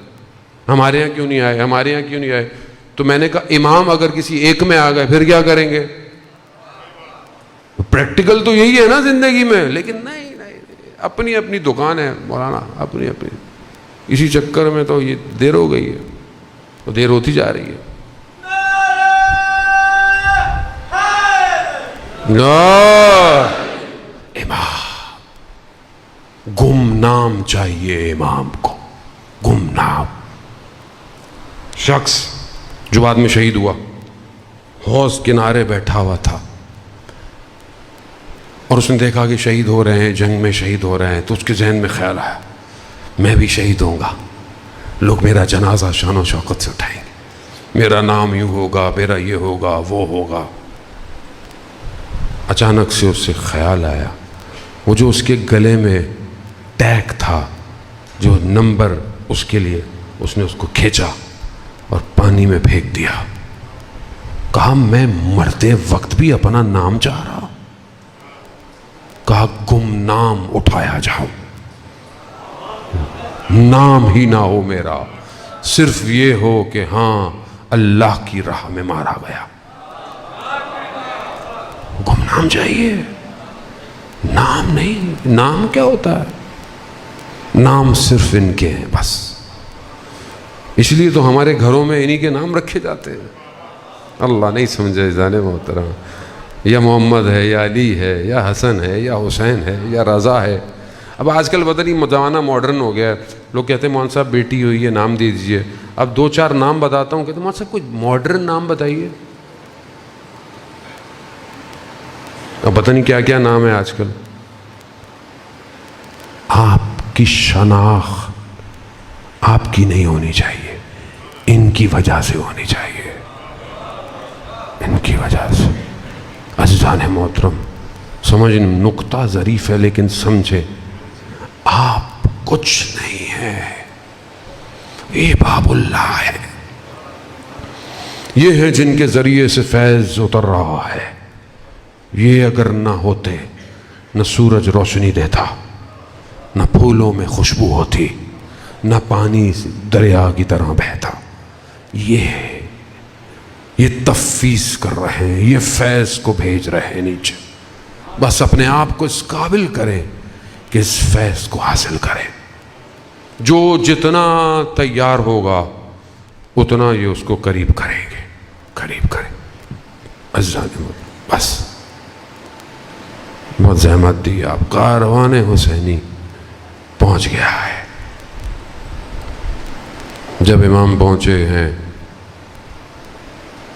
ہمارے یہاں کیوں نہیں آئے؟ تو میں نے کہا امام اگر کسی ایک میں آ گئے پھر کیا کریں گے؟ پریکٹیکل تو یہی ہے نا زندگی میں، لیکن نہیں، اپنی اپنی دکان ہے مولانا، اپنی اسی چکر میں تو یہ دیر ہو گئی ہے، وہ دیر ہوتی جا رہی ہے۔ امام، گمنام چاہیے امام کو، گمنام شخص جو بعد میں شہید ہوا، حوض کنارے بیٹھا ہوا تھا اور اس نے دیکھا کہ شہید ہو رہے ہیں، جنگ میں شہید ہو رہے ہیں، تو اس کے ذہن میں خیال آیا میں بھی شہید ہوں گا، لوگ میرا جنازہ شان و شوکت سے اٹھائیں گے، میرا نام یوں ہوگا، میرا یہ ہوگا، وہ ہوگا۔ اچانک سے اس سے خیال آیا، وہ جو اس کے گلے میں ٹیگ تھا، جو نمبر اس کے لیے، اس نے اس کو کھینچا اور پانی میں پھینک دیا۔ کہا میں مرتے وقت بھی اپنا نام چاہ رہا، کہا گمنام اٹھایا جاؤ۔ نام ہی نہ ہو میرا، صرف یہ ہو کہ ہاں اللہ کی راہ میں مارا گیا۔ گمنام چاہیے، نام نہیں۔ نام کیا ہوتا ہے؟ نام صرف ان کے ہیں بس، اس لیے تو ہمارے گھروں میں انہی کے نام رکھے جاتے ہیں۔ اللہ نہیں سمجھے جانے محترم، یا محمد ہے، یا علی ہے، یا حسن ہے، یا حسین ہے، یا رضا ہے۔ اب آج کل پتہ نہیں زمانہ ماڈرن ہو گیا ہے، لوگ کہتے ہیں مولانا صاحب بیٹی ہوئی ہے نام دے دیجئے۔ اب 2-4 نام بتاتا ہوں، کہتے ہیں مولانا صاحب کوئی ماڈرن نام بتائیے۔ اب پتہ نہیں کیا کیا نام ہے آج کل۔ آپ کی شناخت آپ کی نہیں ہونی چاہیے، ان کی وجہ سے ہونی چاہیے، ان کی وجہ سے۔ عزیزان محترم، سمجھ نقطہ ظریف ہے لیکن سمجھے، آپ کچھ نہیں ہے، یہ باب اللہ ہے، یہ ہے جن کے ذریعے سے فیض اتر رہا ہے۔ یہ اگر نہ ہوتے، نہ سورج روشنی دیتا، نہ پھولوں میں خوشبو ہوتی، نہ پانی دریا کی طرح بہتا۔ یہ تفویض کر رہے ہیں، یہ فیض کو بھیج رہے ہیں نیچے۔ بس اپنے آپ کو اس قابل کریں کہ اس فیض کو حاصل کریں۔ جو جتنا تیار ہوگا اتنا یہ اس کو قریب کریں گے، قریب کریں۔ عزیزان بس بہت زحمت دی آپ، کاروان حسینی پہنچ گیا ہے۔ جب امام پہنچے ہیں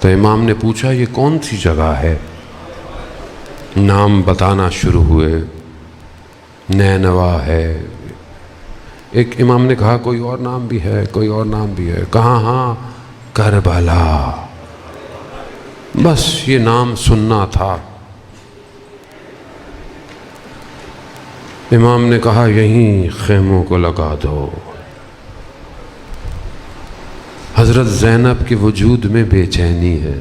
تو امام نے پوچھا یہ کون سی جگہ ہے؟ نام بتانا شروع ہوئے، نینوا ہے، ایک امام نے کہا کوئی اور نام بھی ہے، کوئی اور نام بھی ہے، کہاں؟ ہاں کربلا۔ بس یہ نام سننا تھا۔ امام نے کہا یہیں خیموں کو لگا دو۔ حضرت زینب کے وجود میں بے چینی ہے،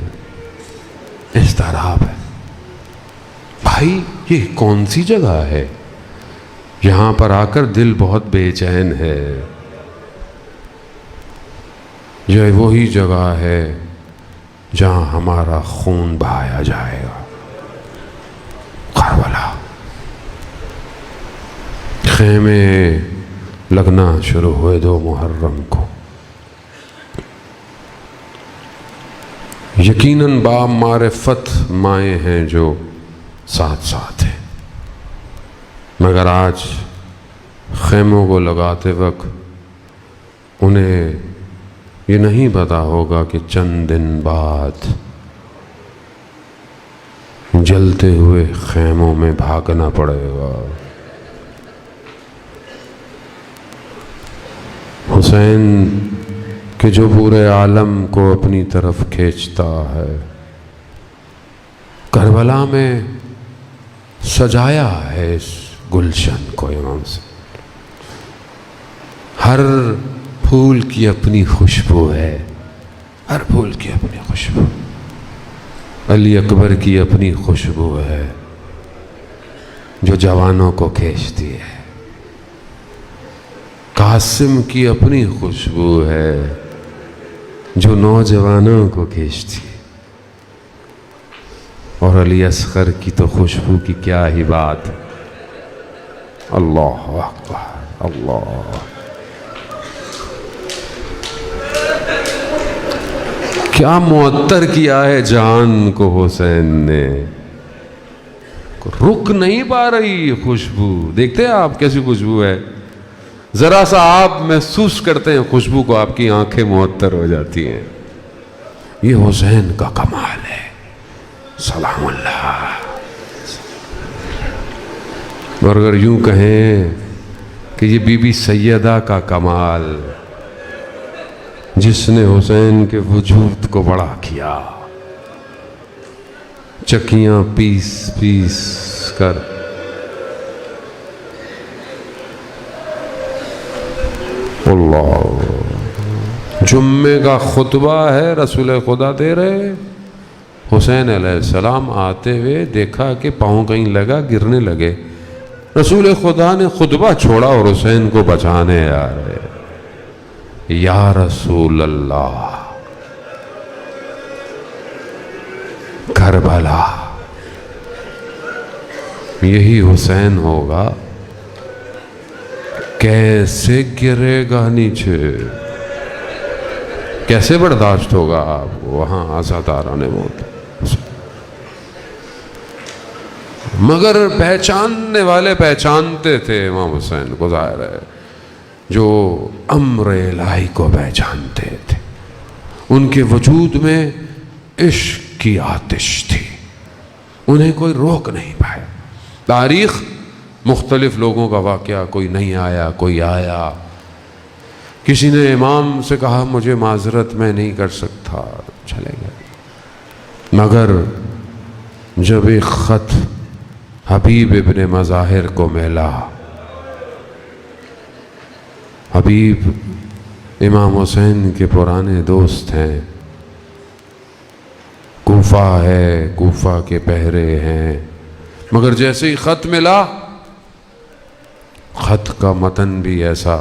اضطراب ہے۔ بھائی یہ کون سی جگہ ہے؟ یہاں پر آ کر دل بہت بے چین ہے۔ یہ وہی جگہ ہے جہاں ہمارا خون بہایا جائے گا، کربلا۔ خیمے لگنا شروع ہوئے 2 محرم کو۔ یقیناً با معرفت مائیں ہیں جو ساتھ ساتھ ہیں، مگر آج خیموں کو لگاتے وقت انہیں یہ نہیں پتا ہوگا کہ چند دن بعد جلتے ہوئے خیموں میں بھاگنا پڑے گا۔ حسین کہ جو پورے عالم کو اپنی طرف کھینچتا ہے، کربلا میں سجایا ہے اس گلشن کو امام سے۔ ہر پھول کی اپنی خوشبو ہے، ہر پھول کی اپنی خوشبو۔ علی اکبر کی اپنی خوشبو ہے جو جوانوں کو کھینچتی ہے، قاسم کی اپنی خوشبو ہے جو نوجوانوں کو کھینچتی ہے، اور علی اصغر کی تو خوشبو کی کیا ہی بات۔ اللہ اکبر، اللہ، کیا معطر کیا ہے جان کو حسین نے، رک نہیں پا رہی خوشبو۔ دیکھتے ہیں آپ کیسی خوشبو ہے، ذرا سا آپ محسوس کرتے ہیں خوشبو کو، آپ کی آنکھیں معطر ہو جاتی ہیں۔ یہ حسین کا کمال ہے، سلام اللہ۔ اور اگر یوں کہیں کہ یہ بی بی سیدہ کا کمال، جس نے حسین کے وجود کو بڑا کیا، چکیاں پیس پیس کر اللہ۔ جمعے کا خطبہ ہے، رسول خدا دے رہے، حسین علیہ السلام آتے ہوئے دیکھا کہ پاؤں کہیں لگا، گرنے لگے۔ رسول خدا نے خطبہ چھوڑا اور حسین کو بچانے آ رہے. یا رسول اللہ، کربلا یہی حسین ہوگا، کیسے گرے گا نیچے، کیسے برداشت ہوگا آپ کو وہاں عزاداران موت. مگر پہچاننے والے پہچانتے تھے امام حسین کو، ظاہر ہے جو امر الہی کو پہچانتے تھے، ان کے وجود میں عشق کی آتش تھی، انہیں کوئی روک نہیں پایا. تاریخ مختلف لوگوں کا واقعہ، کوئی نہیں آیا، کوئی آیا. کسی نے امام سے کہا مجھے معذرت میں نہیں کر سکتا، چلے گئے. مگر جب ایک خط حبیب ابن مظاہر کو ملا، حبیب امام حسین کے پرانے دوست ہیں، کوفہ ہے، کوفہ کے پہرے ہیں، مگر جیسے ہی خط ملا، خط کا متن بھی ایسا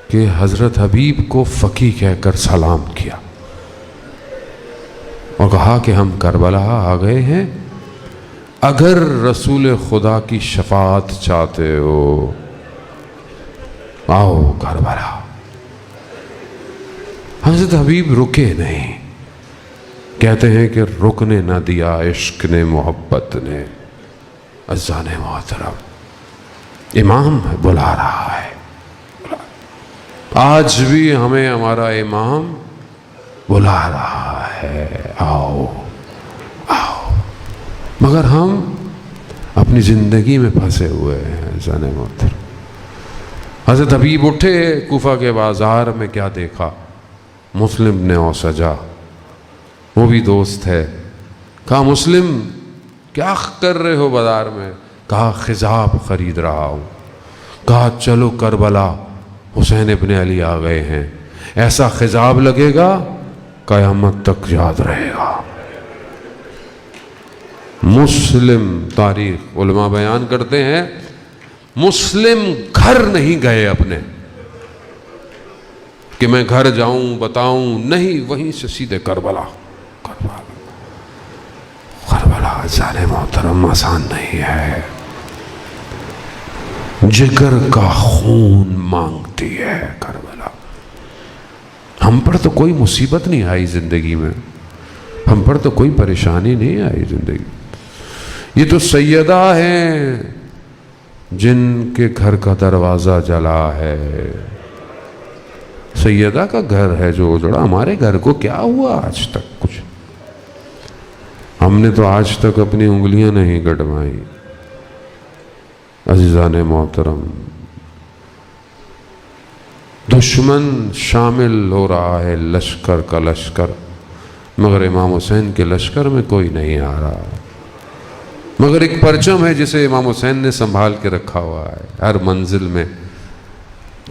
کہ حضرت حبیب کو فقی کہہ کر سلام کیا اور کہا کہ ہم کربلا آ گئے ہیں، اگر رسول خدا کی شفاعت چاہتے ہو آؤ کربلا. حضرت حبیب رکے نہیں، کہتے ہیں کہ رکنے نہ دیا عشق نے، محبت نے. عزیزان محترم، امام بلا رہا ہے. آج بھی ہمیں ہمارا امام بلا رہا ہے، آؤ آؤ. مگر ہم اپنی زندگی میں پھنسے ہوئے ہیں. عزیزان محترم، حضرت حبیب اٹھے، کوفہ کے بازار میں کیا دیکھا؟ مسلم نے اوسجا، وہ بھی دوست ہے. کہا مسلم کیا کر رہے ہو بازار میں؟ کہا خضاب خرید رہا ہوں. کہا چلو کربلا، حسین ابن علی آ گئے ہیں، ایسا خضاب لگے گا قیامت تک یاد رہے گا. مسلم، تاریخ علماء بیان کرتے ہیں، مسلم گھر نہیں گئے اپنے کہ میں گھر جاؤں بتاؤں، نہیں، وہیں سے سیدھے کربلا. کربلا جانے محترم آسان نہیں ہے، جگر کا خون مانگتی ہے کربلا. ہم پر تو کوئی مصیبت نہیں آئی زندگی میں، ہم پر تو کوئی پریشانی نہیں آئی زندگی. یہ تو سیدہ ہیں جن کے گھر کا دروازہ جلا ہے. سیدہ کا گھر ہے جو اجڑا. ہمارے گھر کو کیا ہوا آج تک؟ کچھ ہم نے تو آج تک اپنی انگلیاں نہیں گڑوائی. عزیزان محترم، دشمن شامل ہو رہا ہے لشکر کا لشکر، مگر امام حسین کے لشکر میں کوئی نہیں آ رہا. مگر ایک پرچم ہے جسے امام حسین نے سنبھال کے رکھا ہوا ہے ہر منزل میں،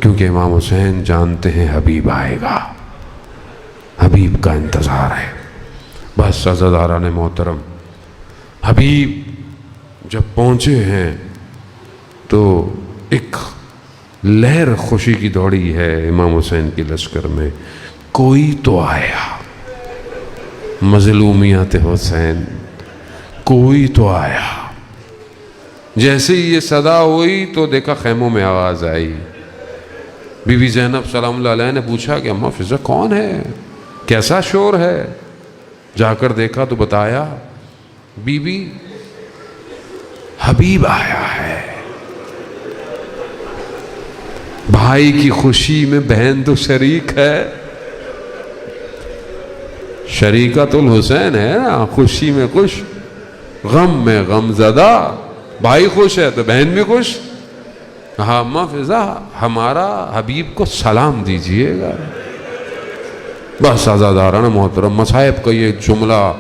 کیونکہ امام حسین جانتے ہیں حبیب آئے گا، حبیب کا انتظار ہے. بس عزاداران محترم، حبیب جب پہنچے ہیں تو ایک لہر خوشی کی دوڑی ہے امام حسین کی لشکر میں. کوئی تو آیا، مظلومیت حسین، کوئی تو آیا. جیسے ہی یہ صدا ہوئی تو دیکھا خیموں میں آواز آئی. بی بی زینب سلام اللہ علیہ نے پوچھا کہ اماں فضہ کون ہے، کیسا شور ہے؟ جا کر دیکھا تو بتایا بی بی حبیب آیا ہے. بھائی کی خوشی میں بہن تو شریک ہے، شریکۃ الحسین ہے نا، خوشی میں خوش، غم میں غم زدہ. بھائی خوش ہے تو بہن بھی خوش. کہا اماں فضہ ہمارا حبیب کو سلام دیجئے گا. بس عزاداران محترم، مصائب کا یہ جملہ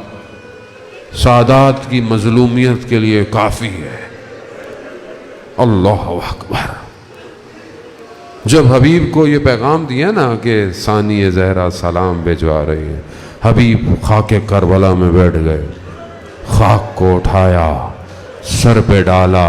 سادات کی مظلومیت کے لیے کافی ہے. اللہ اکبر. جب حبیب کو یہ پیغام دیا نا کہ ثانی زہرا سلام بھجوا رہی ہے، حبیب خاک کربلا میں بیٹھ گئے. خاک کو اٹھایا، سر پہ ڈالا،